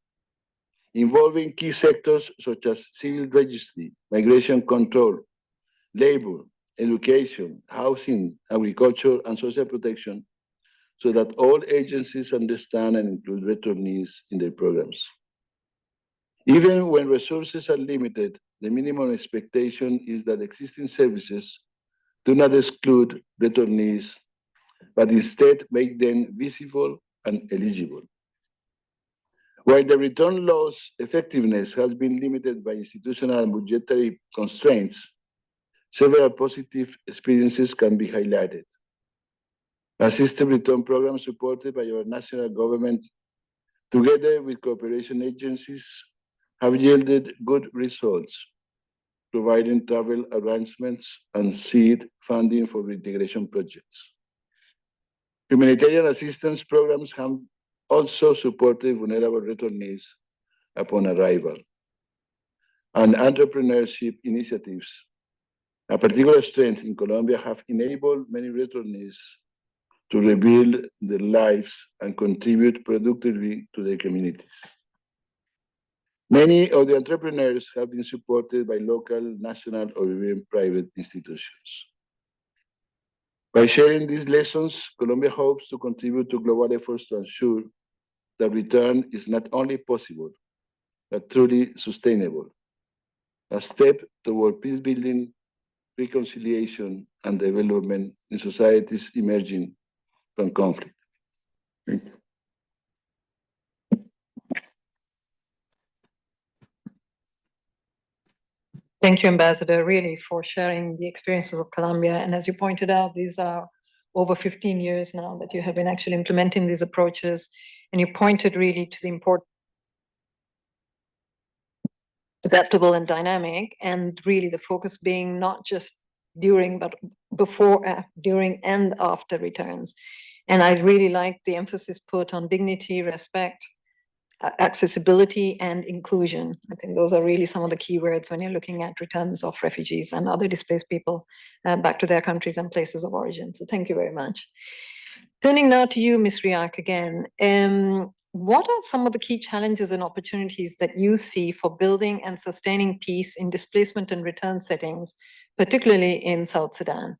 involving key sectors such as civil registry, migration control, labor, education, housing, agriculture, and social protection, so that all agencies understand and include returnees in their programs. Even when resources are limited, the minimum expectation is that existing services do not exclude returnees but instead make them visible and eligible. While the return law's effectiveness has been limited by institutional and budgetary constraints, several positive experiences can be highlighted. A system return program supported by our national government, together with cooperation agencies, have yielded good results, providing travel arrangements and seed funding for reintegration projects. Humanitarian assistance programs have also supported vulnerable returnees upon arrival. And entrepreneurship initiatives, a particular strength in Colombia, have enabled many returnees to rebuild their lives and contribute productively to their communities. Many of the entrepreneurs have been supported by local, national, or even private institutions. By sharing these lessons, Colombia hopes to contribute to global efforts to ensure that return is not only possible, but truly sustainable, a step toward peace building, reconciliation, and development in societies emerging from conflict. Thank you. Thank you, Ambassador, really for sharing the experiences of Colombia. And as you pointed out, these are over 15 years now that you have been actually implementing these approaches. And you pointed really to the importance adaptable and dynamic, and really the focus being not just during, but before, during, and after returns. And I really like the emphasis put on dignity, respect, accessibility, and inclusion. I think those are really some of the key words when you're looking at returns of refugees and other displaced people back to their countries and places of origin. So thank you very much. Turning now to you, Ms. Riak, again. What are some of the key challenges and opportunities that you see for building and sustaining peace in displacement and return settings, particularly in South Sudan?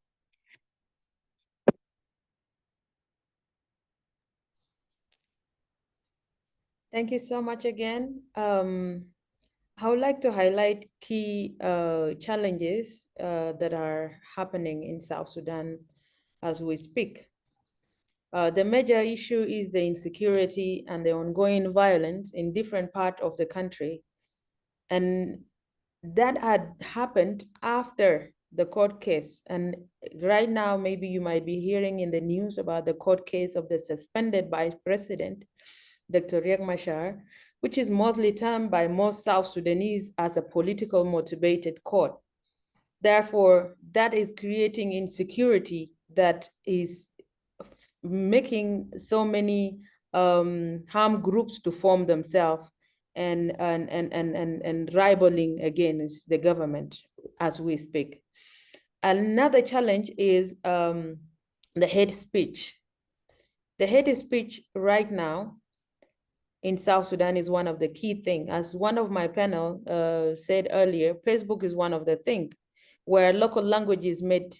Thank you so much again. I would like to highlight key challenges that are happening in South Sudan as we speak. The major issue is the insecurity and the ongoing violence in different parts of the country. And that had happened after the court case. And right now, maybe you might be hearing in the news about the court case of the suspended Vice President, Dr. Riek Machar, which is mostly termed by most South Sudanese as a political motivated court. Therefore, that is creating insecurity that is making so many harm groups to form themselves and rivaling against the government as we speak. Another challenge is the hate speech. The hate speech right now in South Sudan is one of the key things. As one of my panel said earlier, Facebook is one of the things where local languages made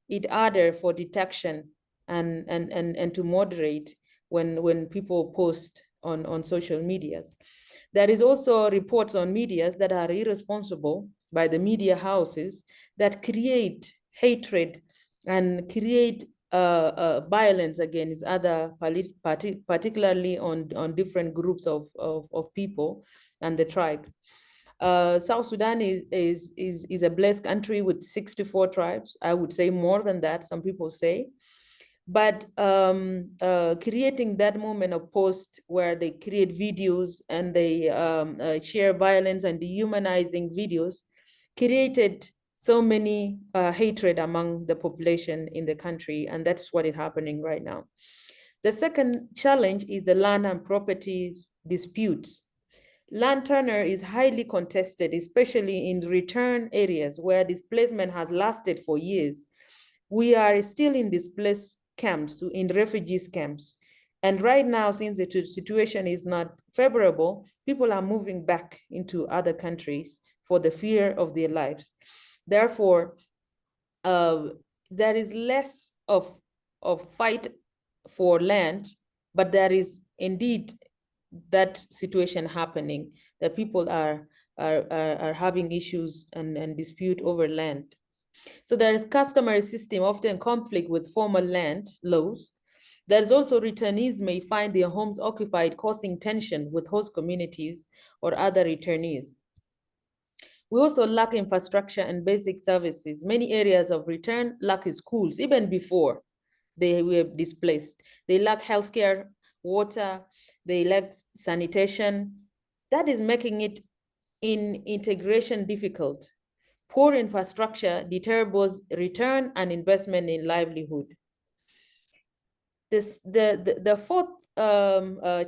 it harder for detection and to moderate when people post on social medias. There is also reports on medias that are irresponsible by the media houses that create hatred and create violence against other, particularly on different groups of people and the tribe. South Sudan is a blessed country with 64 tribes. I would say more than that, some people say. But creating that moment of post where they create videos and they share violence and dehumanizing videos created so many hatred among the population in the country, and that's what is happening right now. The second challenge is the land and properties disputes. Land tenure is highly contested, especially in return areas where displacement has lasted for years. We are still in displaced camps, in refugees camps. And right now, since the situation is not favorable, people are moving back into other countries for the fear of their lives. Therefore, there is less of fight for land, but there is indeed that situation happening, that people are having issues and dispute over land. So there is customary system, often conflict with formal land laws. There's also returnees may find their homes occupied, causing tension with host communities or other returnees. We also lack infrastructure and basic services. Many areas of return lack schools, even before they were displaced. They lack healthcare, water, they lack sanitation. That is making it in integration difficult. Poor infrastructure deter both return and investment in livelihood. The fourth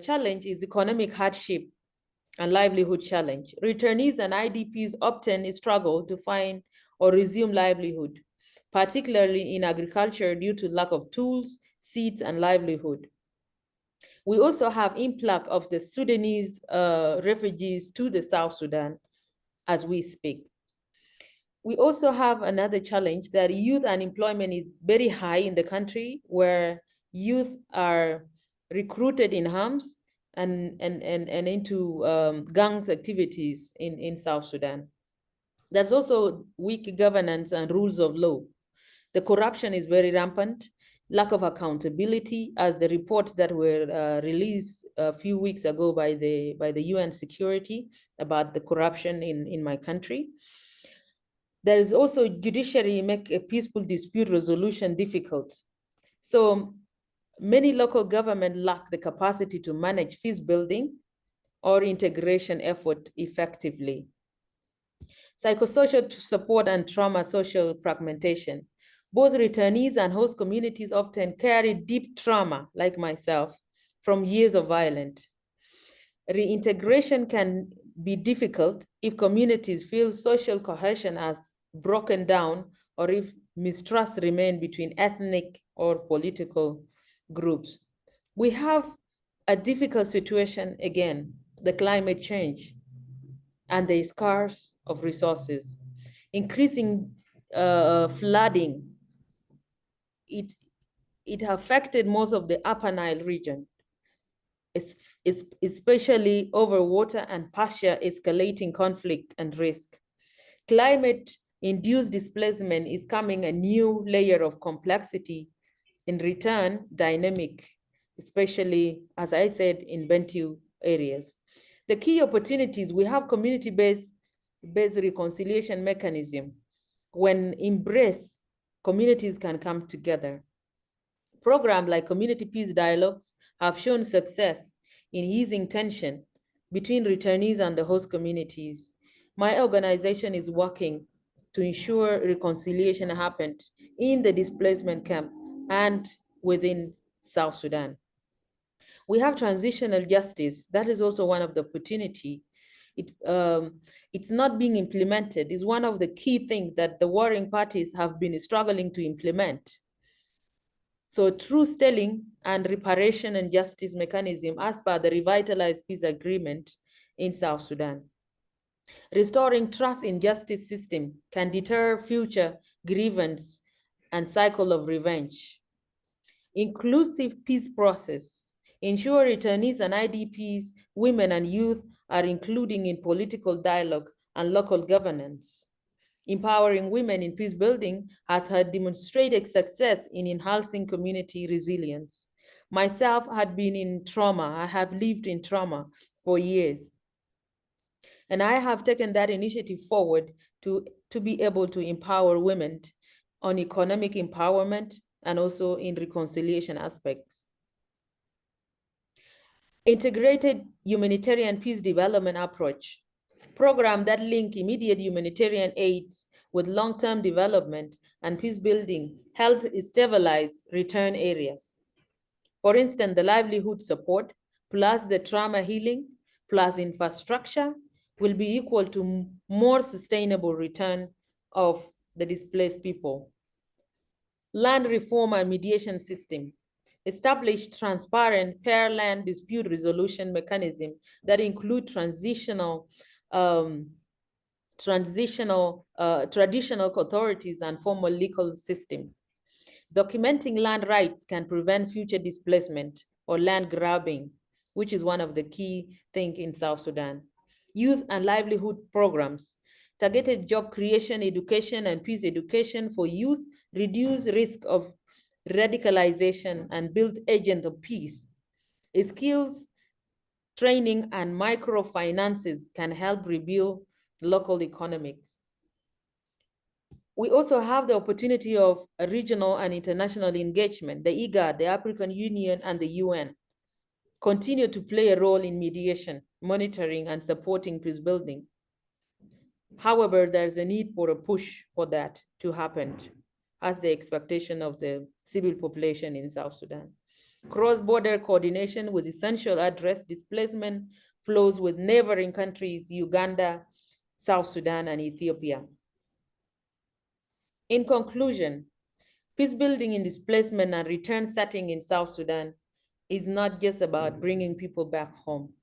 challenge is economic hardship and livelihood challenge. Returnees and IDPs often struggle to find or resume livelihood, particularly in agriculture due to lack of tools, seeds, and livelihood. We also have influx of the Sudanese refugees to the South Sudan as we speak. We also have another challenge that youth unemployment is very high in the country, where youth are recruited in arms and into gangs activities in South Sudan. There's also weak governance and rules of law. The corruption is very rampant, lack of accountability, as the reports that were released a few weeks ago by the UN Security about the corruption in my country. There is also judiciary make a peaceful dispute resolution difficult. So many local governments lack the capacity to manage peace building or integration effort effectively. Psychosocial support and trauma social fragmentation. Both returnees and host communities often carry deep trauma, like myself, from years of violence. Reintegration can be difficult if communities feel social cohesion has broken down, or if mistrust remains between ethnic or political groups. We have a difficult situation again, the climate change and the scarce of resources. Increasing flooding, it affected most of the Upper Nile region, especially over water and pasture escalating conflict and risk. Climate-induced displacement is coming a new layer of complexity in return dynamic, especially, as I said, in Bantu areas. The key opportunities, we have community-based reconciliation mechanism. When embraced, communities can come together. Programs like community peace dialogues have shown success in easing tension between returnees and the host communities. My organization is working to ensure reconciliation happened in the displacement camp and within South Sudan. We have transitional justice. That is also one of the opportunity. It's not being implemented. It's one of the key things that the warring parties have been struggling to implement. So truth telling and reparation and justice mechanism as per the revitalized peace agreement in South Sudan. Restoring trust in justice system can deter future grievance and cycle of revenge. Inclusive peace process. Ensure returnees and IDPs, women and youth are including in political dialogue and local governance. Empowering women in peace building has had demonstrated success in enhancing community resilience. Myself had been in trauma. I have lived in trauma for years. And I have taken that initiative forward to be able to empower women on economic empowerment and also in reconciliation aspects. Integrated humanitarian peace development approach. Program that link immediate humanitarian aid with long-term development and peace building help stabilize return areas. For instance, the livelihood support plus the trauma healing plus infrastructure will be equal to more sustainable return of the displaced people. Land reform and mediation system. Establish transparent fair land dispute resolution mechanism that include traditional authorities and formal legal system. Documenting land rights can prevent future displacement or land grabbing, which is one of the key things in South Sudan. Youth and livelihood programs. targeted job creation, education, and peace education for youth, reduce risk of radicalization, and build agents of peace. Skills, training, and microfinances can help rebuild local economics. We also have the opportunity of a regional and international engagement. The IGAD, the African Union, and the UN continue to play a role in mediation, monitoring, and supporting peace building. However, there's a need for a push for that to happen, as the expectation of the civil population in South Sudan. Cross-border coordination was essential to address displacement flows with neighboring countries, Uganda, South Sudan, and Ethiopia. In conclusion, peace building in displacement and return setting in South Sudan is not just about bringing people back home,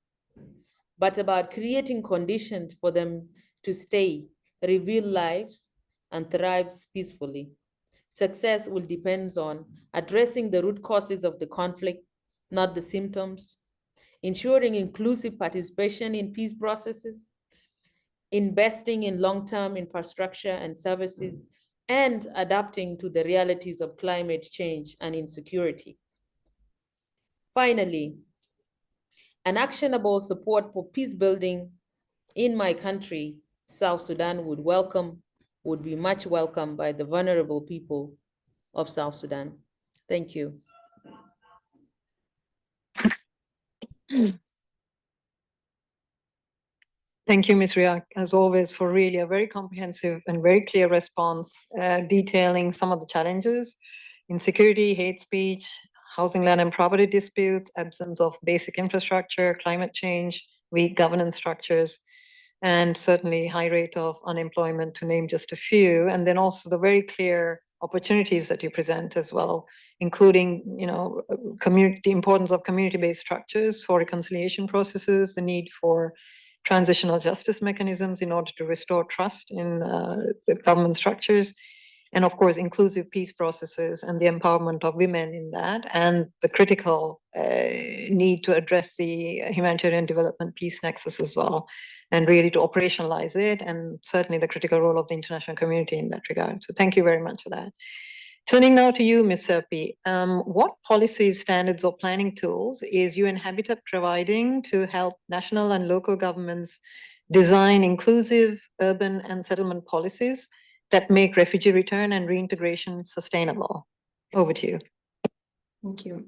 but about creating conditions for them to stay, rebuild lives, and thrive peacefully. Success will depend on addressing the root causes of the conflict, not the symptoms, ensuring inclusive participation in peace processes, investing in long-term infrastructure and services, and adapting to the realities of climate change and insecurity. Finally, an actionable support for peace building in my country, South Sudan, would be much welcomed by the vulnerable people of South Sudan. Thank you. Thank you, Ms. Riak, as always, for really a very comprehensive and very clear response, detailing some of the challenges: insecurity, hate speech, housing, land, and property disputes, absence of basic infrastructure, climate change, weak governance structures, and certainly high rate of unemployment, to name just a few. And then also the very clear opportunities that you present as well, including, the importance of community-based structures for reconciliation processes, the need for transitional justice mechanisms in order to restore trust in the government structures, and of course, inclusive peace processes and the empowerment of women in that, and the critical need to address the humanitarian development peace nexus as well, and really to operationalize it, and certainly the critical role of the international community in that regard. So thank you very much for that. Turning now to you, Ms. Serpi, what policies, standards, or planning tools is UN Habitat providing to help national and local governments design inclusive urban and settlement policies that make refugee return and reintegration sustainable? Over to you. Thank you.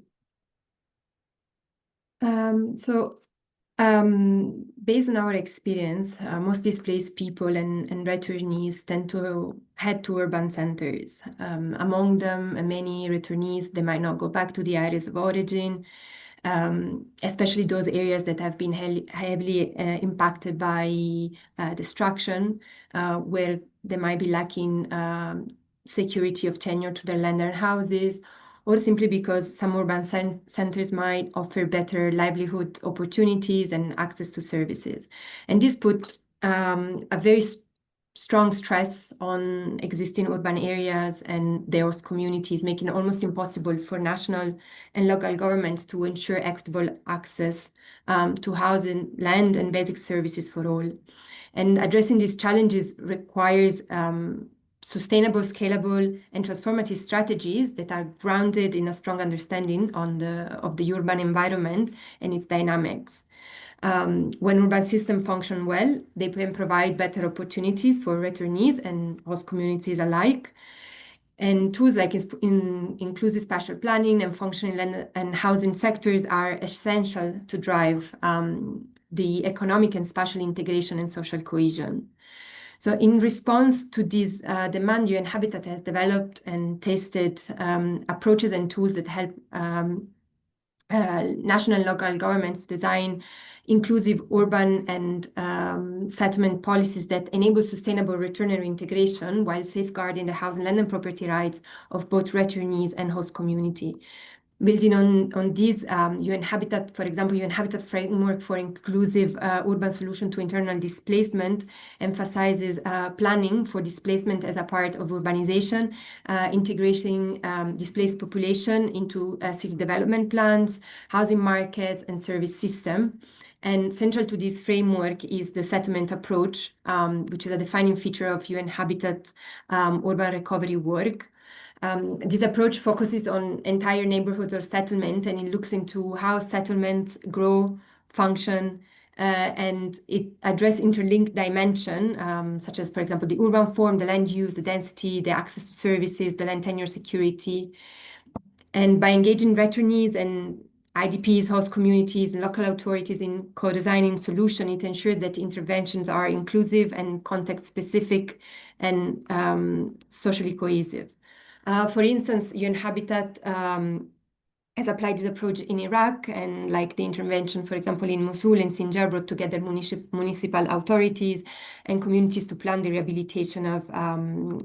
Based on our experience, most displaced people and returnees tend to head to urban centers. Among them, many returnees, they might not go back to the areas of origin, especially those areas that have been heavily impacted by destruction, where they might be lacking security of tenure to their land and houses, or simply because some urban centers might offer better livelihood opportunities and access to services. And this put a very strong stress on existing urban areas and their host communities, making it almost impossible for national and local governments to ensure equitable access to housing, land, and basic services for all. And addressing these challenges requires sustainable, scalable, and transformative strategies that are grounded in a strong understanding of the urban environment and its dynamics. When urban systems function well, they can provide better opportunities for returnees and host communities alike. And tools like inclusive spatial planning and functioning land and housing sectors are essential to drive the economic and spatial integration and social cohesion. So in response to this demand, UN Habitat has developed and tested approaches and tools that help national and local governments design inclusive urban and settlement policies that enable sustainable return and reintegration while safeguarding the housing, land, and property rights of both returnees and host community. Building on this, UN Habitat, for example, UN Habitat Framework for Inclusive Urban Solution to Internal Displacement emphasizes planning for displacement as a part of urbanization, integrating displaced population into city development plans, housing markets, and service system. And central to this framework is the settlement approach, which is a defining feature of UN Habitat urban recovery work. This approach focuses on entire neighborhoods or settlement, and it looks into how settlements grow, function, and it addresses interlinked dimension, such as, for example, the urban form, the land use, the density, the access to services, the land tenure security. And by engaging returnees and IDPs, host communities, and local authorities in co-designing solution, it ensures that interventions are inclusive and context-specific and socially cohesive. For instance, UN Habitat has applied this approach in Iraq, and like the intervention, for example, in Mosul and Sinjar, brought together municipal authorities and communities to plan the rehabilitation of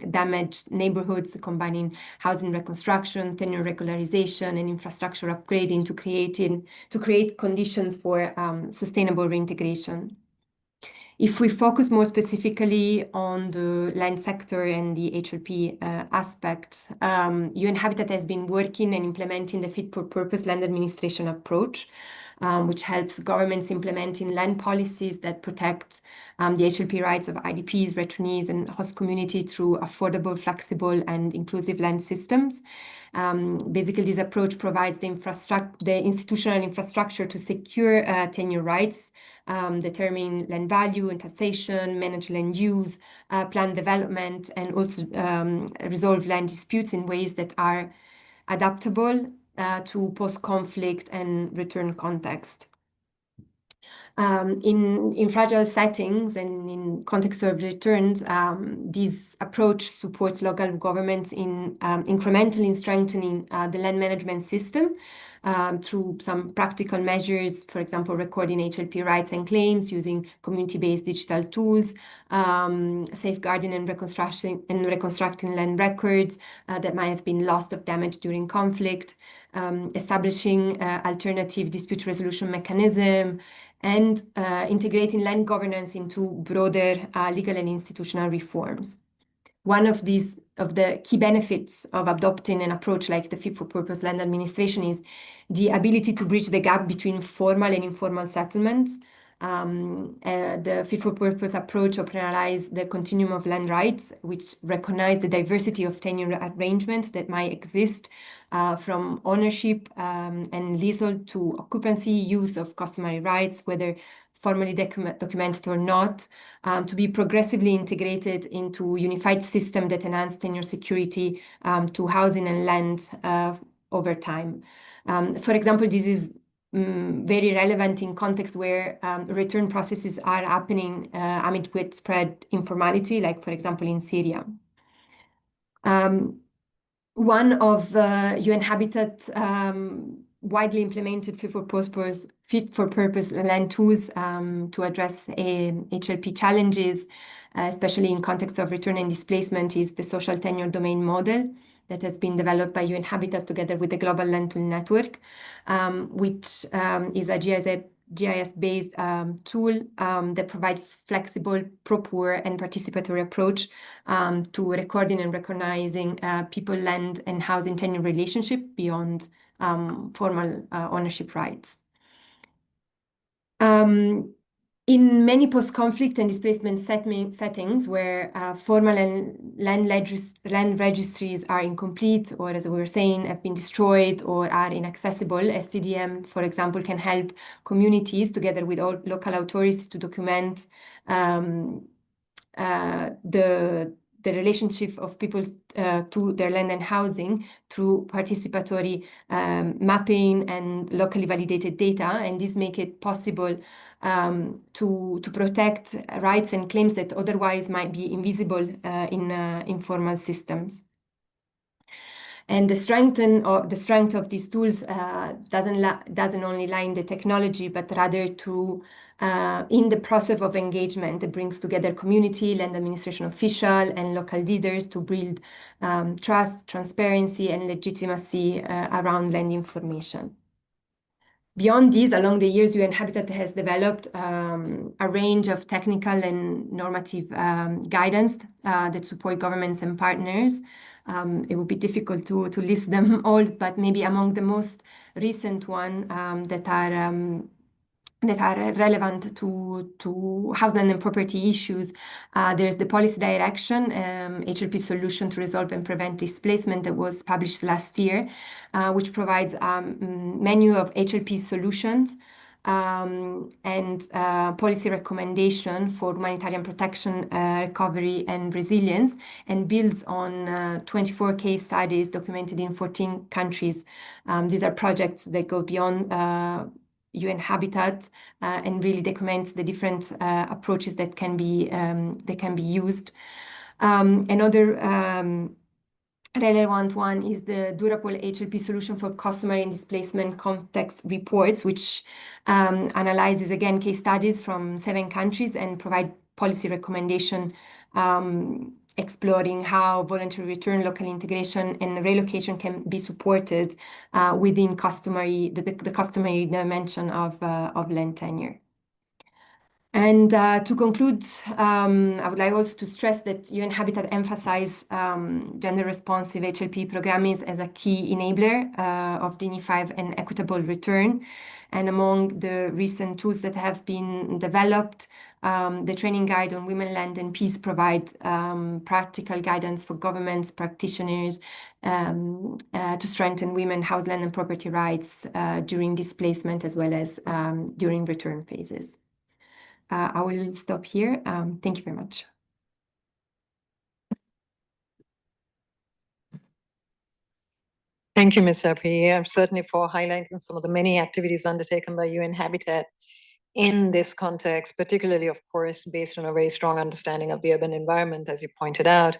damaged neighborhoods, combining housing reconstruction, tenure regularization, and infrastructure upgrading to create conditions for sustainable reintegration. If we focus more specifically on the land sector and the HLP aspect, UN Habitat has been working and implementing the fit-for-purpose land administration approach, which helps governments implementing land policies that protect the HLP rights of IDPs, returnees, and host community through affordable, flexible, and inclusive land systems. Basically, this approach provides the institutional infrastructure to secure tenure rights, determine land value and taxation, manage land use, plan development, and also resolve land disputes in ways that are adaptable to post-conflict and return context. In fragile settings and in context of returns, this approach supports local governments in incrementally strengthening the land management system through some practical measures, for example, recording HLP rights and claims using community-based digital tools, safeguarding and reconstructing land records that might have been lost or damaged during conflict, establishing alternative dispute resolution mechanism, and integrating land governance into broader legal and institutional reforms. One of the key benefits of adopting an approach like the fit-for-purpose land administration is the ability to bridge the gap between formal and informal settlements. The fit-for-purpose approach operationalizes the continuum of land rights, which recognize the diversity of tenure arrangements that might exist from ownership and leasehold to occupancy, use of customary rights, whether formally documented or not, to be progressively integrated into a unified system that enhances tenure security to housing and land over time. For example, this is very relevant in context where return processes are happening amid widespread informality, like, for example, in Syria. One of UN Habitat widely implemented fit-for-purpose land tools to address HLP challenges, especially in context of return and displacement, is the social tenure domain model that has been developed by UN Habitat together with the Global Land Tool Network, which is a GIS-based tool that provides flexible, pro-poor, and participatory approach to recording and recognizing people, land, and housing tenure relationship beyond formal ownership rights. In many post-conflict and displacement settings where formal and land registries are incomplete, or as we were saying, have been destroyed or are inaccessible, STDM, for example, can help communities together with all local authorities to document the relationship of people to their land and housing through participatory mapping and locally validated data, and this make it possible to protect rights and claims that otherwise might be invisible in informal systems. And the strength of these tools doesn't only lie in the technology, but rather in the process of engagement that brings together community, land administration official, and local leaders to build trust, transparency, and legitimacy around land information. Beyond these, along the years, UN Habitat has developed a range of technical and normative guidance that support governments and partners. It would be difficult to list them all, but maybe among the most recent one that are that are relevant to housing and property issues. There's the policy direction, HLP solution to resolve and prevent displacement, that was published last year, which provides a menu of HLP solutions and policy recommendation for humanitarian protection, recovery and resilience, and builds on 24 case studies documented in 14 countries. These are projects that go beyond UN Habitat and really documents the different approaches that can be used. Another relevant one is the durable HLP solution for customer and displacement context reports, which analyzes again case studies from 7 countries and provide policy recommendation exploring how voluntary return, local integration, and relocation can be supported within the customary dimension of land tenure. And to conclude, I would like also to stress that UN Habitat emphasize gender-responsive HLP programming as a key enabler of dignified and equitable return. And among the recent tools that have been developed, the training guide on women, land, and peace provide practical guidance for governments, practitioners to strengthen women, house, land, and property rights during displacement as well as during return phases. I will stop here. Thank you very much. Thank you, Ms. Sapir, certainly for highlighting some of the many activities undertaken by UN Habitat in this context, particularly, of course, based on a very strong understanding of the urban environment, as you pointed out,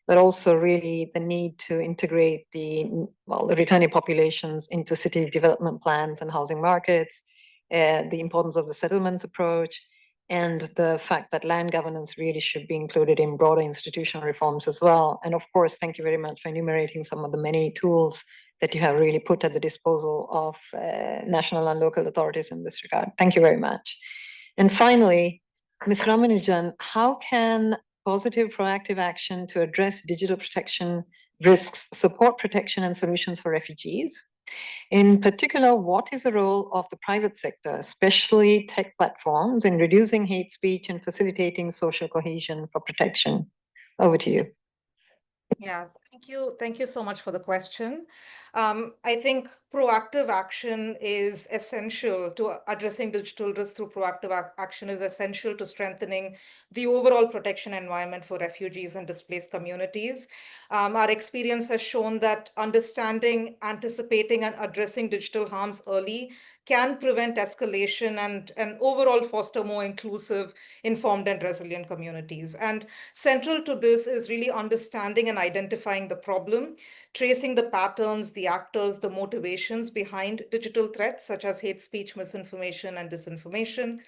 but also really the need to integrate the returning populations into city development plans and housing markets, the importance of the settlements approach, and the fact that land governance really should be included in broader institutional reforms as well. And of course, thank you very much for enumerating some of the many tools that you have really put at the disposal of national and local authorities in this regard. Thank you very much. And finally, Ms. Ramanujan, how can positive proactive action to address digital protection risks support protection and solutions for refugees? In particular, what is the role of the private sector, especially tech platforms, in reducing hate speech and facilitating social cohesion for protection? Over to you. Yeah, thank you. Thank you so much for the question. I think proactive action is essential to addressing digital risks through proactive action is essential to strengthening the overall protection environment for refugees and displaced communities. Our experience has shown that understanding, anticipating, and addressing digital harms early can prevent escalation and overall foster more inclusive, informed, and resilient communities. And central to this is really understanding and identifying the problem, tracing the patterns, the actors, the motivations behind digital threats, such as hate speech, misinformation, and disinformation.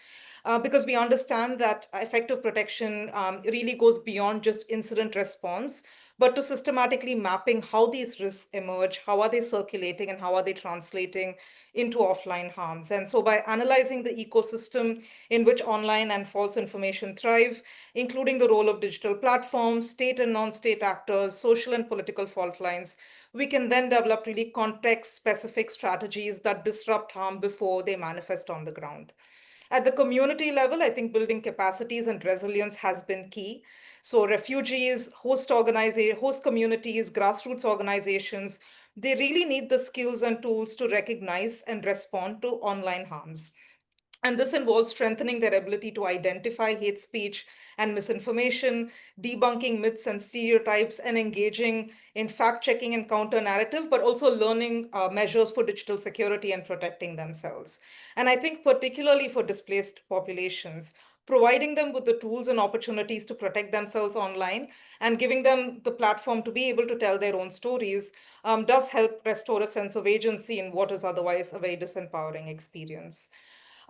Because we understand that effective protection really goes beyond just incident response, but to systematically mapping how these risks emerge, how are they circulating, and how are they translating into offline harms. And so by analyzing the ecosystem in which online and false information thrive, including the role of digital platforms, state and non-state actors, social and political fault lines, we can then develop really context-specific strategies that disrupt harm before they manifest on the ground. At the community level, I think building capacities and resilience has been key. So refugees, host communities, grassroots organizations, they really need the skills and tools to recognize and respond to online harms. And this involves strengthening their ability to identify hate speech and misinformation, debunking myths and stereotypes, and engaging in fact-checking and counter-narrative, but also learning measures for digital security and protecting themselves. And I think particularly for displaced populations, providing them with the tools and opportunities to protect themselves online and giving them the platform to be able to tell their own stories does help restore a sense of agency in what is otherwise a very disempowering experience.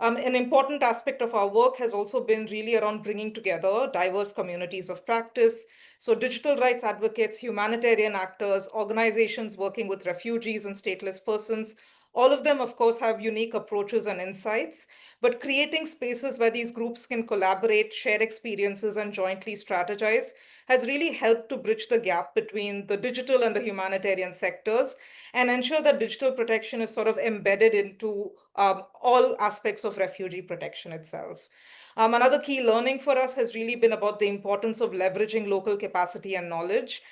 An important aspect of our work has also been really around bringing together diverse communities of practice. So digital rights advocates, humanitarian actors, organizations working with refugees and stateless persons, all of them, of course, have unique approaches and insights, but creating spaces where these groups can collaborate, share experiences, and jointly strategize has really helped to bridge the gap between the digital and the humanitarian sectors and ensure that digital protection is sort of embedded into all aspects of refugee protection itself. Another key learning for us has really been about the importance of leveraging local capacity and knowledge.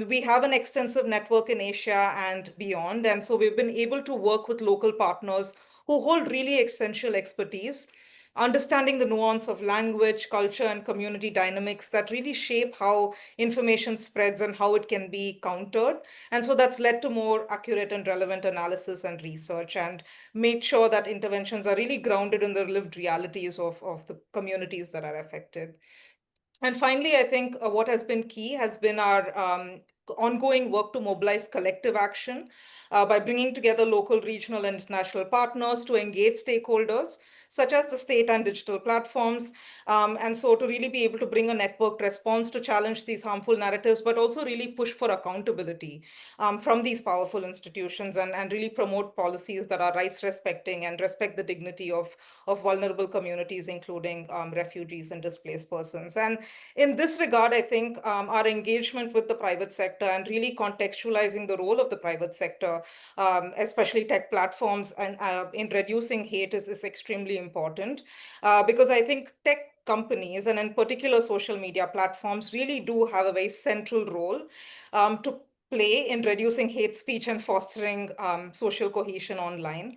We have an extensive network in Asia and beyond, and so we've been able to work with local partners who hold really essential expertise, understanding the nuance of language, culture, and community dynamics that really shape how information spreads and how it can be countered. And so that's led to more accurate and relevant analysis and research, and made sure that interventions are really grounded in the lived realities of the communities that are affected. And finally, I think what has been key has been our ongoing work to mobilize collective action by bringing together local, regional, and international partners to engage stakeholders, such as the state and digital platforms. And so to really be able to bring a networked response to challenge these harmful narratives, but also really push for accountability from these powerful institutions, and really promote policies that are rights respecting and respect the dignity of vulnerable communities, including refugees and displaced persons. And in this regard, I think our engagement with the private sector and really contextualizing the role of the private sector, especially tech platforms, and in reducing hate is extremely important, because I think tech companies, and in particular social media platforms, really do have a very central role to play in reducing hate speech and fostering social cohesion online.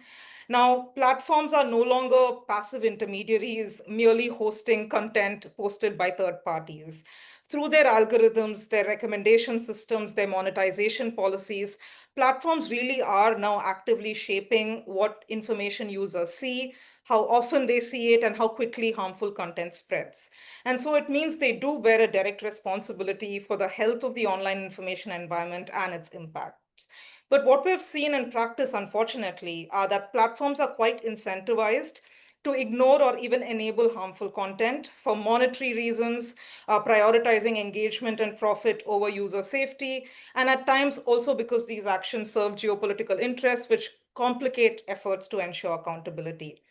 Now, platforms are no longer passive intermediaries merely hosting content posted by third parties. Through their algorithms, their recommendation systems, their monetization policies, platforms really are now actively shaping what information users see, how often they see it, and how quickly harmful content spreads. And so it means they do bear a direct responsibility for the health of the online information environment and its impacts. But what we've seen in practice, unfortunately, are that platforms are quite incentivized to ignore or even enable harmful content for monetary reasons, prioritizing engagement and profit over user safety, and at times also because these actions serve geopolitical interests, which complicate efforts to ensure accountability.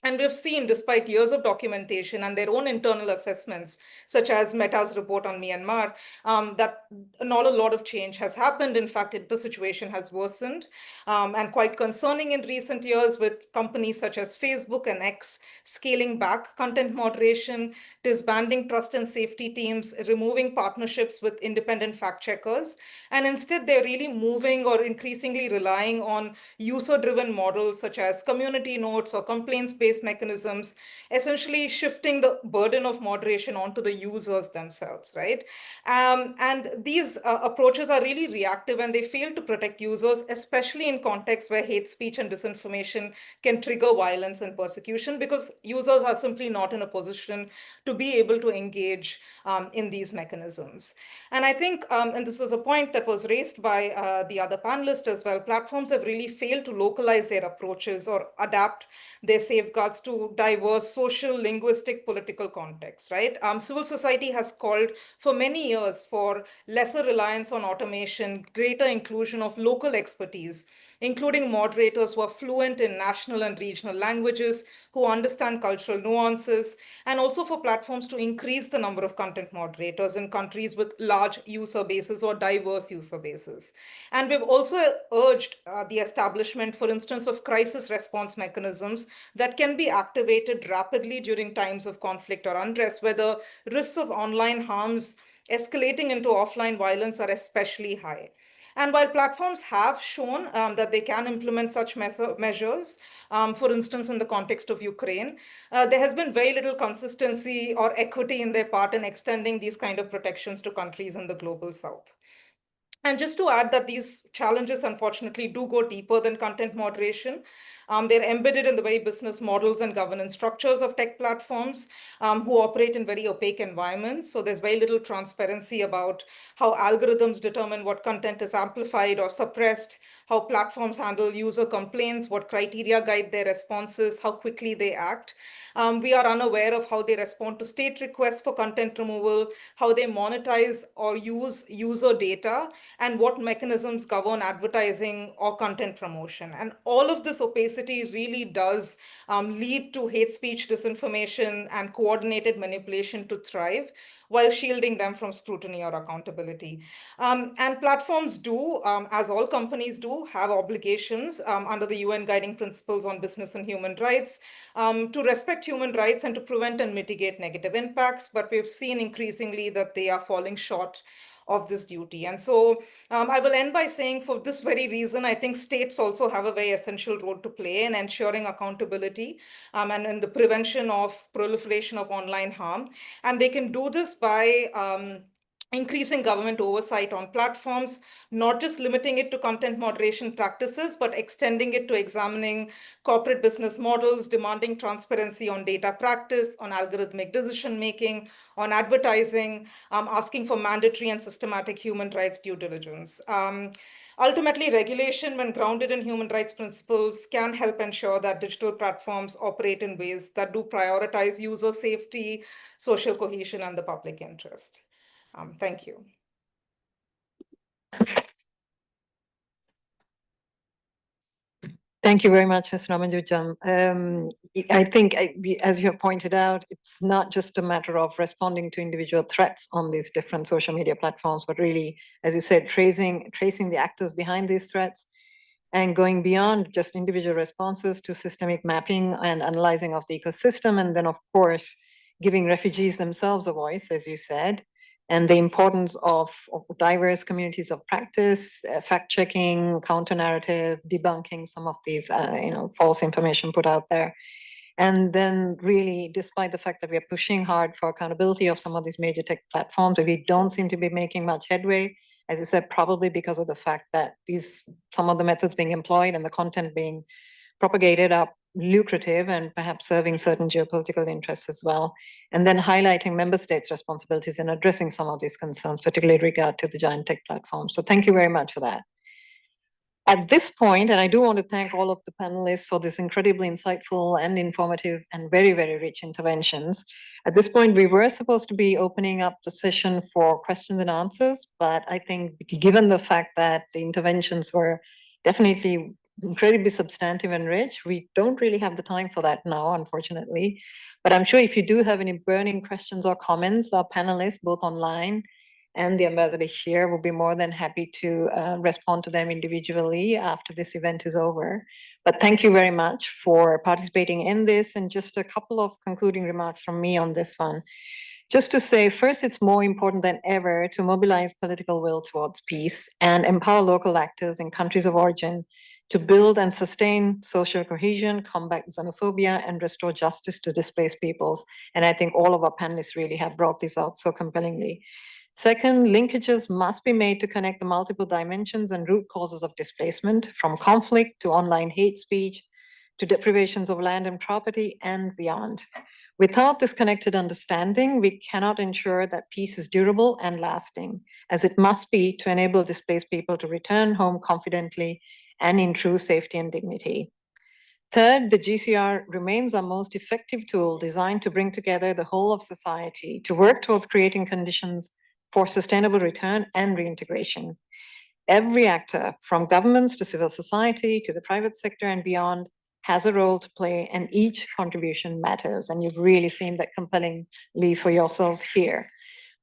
And we've seen, despite years of documentation and their own internal assessments, such as Meta's report on Myanmar, that not a lot of change has happened. In fact, the situation has worsened, and quite concerning in recent years, with companies such as Facebook and X scaling back content moderation, disbanding trust and safety teams, removing partnerships with independent fact checkers. And instead, they're really moving or increasingly relying on user-driven models such as community notes or complaints-based mechanisms, essentially shifting the burden of moderation onto the users themselves, right? And these approaches are really reactive, and they fail to protect users, especially in contexts where hate speech and disinformation can trigger violence and persecution, because users are simply not in a position to be able to engage in these mechanisms. And I think, and this is a point that was raised by the other panelists as well, platforms have really failed to localize their approaches or adapt their safeguards to diverse social, linguistic, political contexts, right? Civil society has called for many years for lesser reliance on automation, greater inclusion of local expertise, including moderators who are fluent in national and regional languages, who understand cultural nuances, and also for platforms to increase the number of content moderators in countries with large user bases or diverse user bases. And we've also urged the establishment, for instance, of crisis response mechanisms that can be activated rapidly during times of conflict or unrest, where the risks of online harms escalating into offline violence are especially high. And while platforms have shown that they can implement such measures, for instance, in the context of Ukraine, there has been very little consistency or equity in their part in extending these kind of protections to countries in the global south. And just to add that these challenges, unfortunately, do go deeper than content moderation. They're embedded in the very business models and governance structures of tech platforms who operate in very opaque environments. So there's very little transparency about how algorithms determine what content is amplified or suppressed, how platforms handle user complaints, what criteria guide their responses, how quickly they act. We are unaware of how they respond to state requests for content removal, how they monetize or use user data, and what mechanisms govern advertising or content promotion. And all of this opacity toxicity really does lead to hate speech, disinformation, and coordinated manipulation to thrive, while shielding them from scrutiny or accountability. And platforms do, as all companies do, have obligations under the UN Guiding Principles on Business and Human Rights to respect human rights and to prevent and mitigate negative impacts. But we've seen increasingly that they are falling short of this duty. And so I will end by saying, for this very reason, I think states also have a very essential role to play in ensuring accountability and in the prevention of proliferation of online harm. And they can do this by increasing government oversight on platforms, not just limiting it to content moderation practices, but extending it to examining corporate business models, demanding transparency on data practice, on algorithmic decision-making, on advertising, asking for mandatory and systematic human rights due diligence. Ultimately, regulation, when grounded in human rights principles, can help ensure that digital platforms operate in ways that do prioritize user safety, social cohesion, and the public interest. Thank you. Thank you very much, Ms. Ramanujam. I think, as you have pointed out, it's not just a matter of responding to individual threats on these different social media platforms, but really, as you said, tracing the actors behind these threats and going beyond just individual responses to systemic mapping and analyzing of the ecosystem. And then, of course, giving refugees themselves a voice, as you said, and the importance of diverse communities of practice, fact-checking, counter-narrative, debunking some of these false information put out there. And then really, despite the fact that we are pushing hard for accountability of some of these major tech platforms, we don't seem to be making much headway, as you said, probably because of the fact that some of the methods being employed and the content being propagated are lucrative and perhaps serving certain geopolitical interests as well. And then highlighting member states' responsibilities in addressing some of these concerns, particularly in regard to the giant tech platforms. So thank you very much for that. At this point, and I do want to thank all of the panelists for this incredibly insightful and informative and very, very rich interventions. At this point, we were supposed to be opening up the session for questions and answers, but I think given the fact that the interventions were definitely incredibly substantive and rich, we don't really have the time for that now, unfortunately. But I'm sure if you do have any burning questions or comments, our panelists, both online and the ambassador here, will be more than happy to respond to them individually after this event is over. But thank you very much for participating in this, and just a couple of concluding remarks from me on this one. Just to say, first, it's more important than ever to mobilize political will towards peace and empower local actors in countries of origin to build and sustain social cohesion, combat xenophobia, and restore justice to displaced peoples. And I think all of our panelists really have brought this out so compellingly. Second, linkages must be made to connect the multiple dimensions and root causes of displacement, from conflict to online hate speech, to deprivations of land and property, and beyond. Without this connected understanding, we cannot ensure that peace is durable and lasting, as it must be to enable displaced people to return home confidently and in true safety and dignity. Third, the GCR remains our most effective tool designed to bring together the whole of society to work towards creating conditions for sustainable return and reintegration. Every actor, from governments to civil society to the private sector and beyond, has a role to play, and each contribution matters. And you've really seen that compellingly for yourselves here.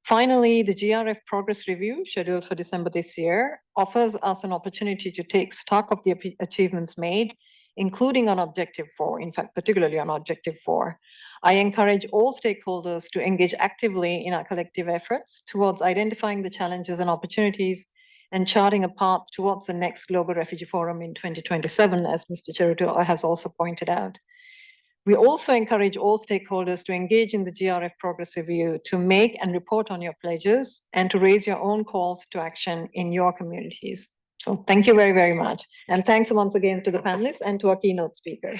Finally, the GRF Progress Review, scheduled for December this year, offers us an opportunity to take stock of the achievements made, including on Objective 4, in fact, particularly on Objective 4. I encourage all stakeholders to engage actively in our collective efforts towards identifying the challenges and opportunities and charting a path towards the next Global Refugee Forum in 2027, as Mr. Cheruto has also pointed out. We also encourage all stakeholders to engage in the GRF Progress Review to make and report on your pledges and to raise your own calls to action in your communities. So thank you very, very much. And thanks once again to the panelists and to our keynote speaker.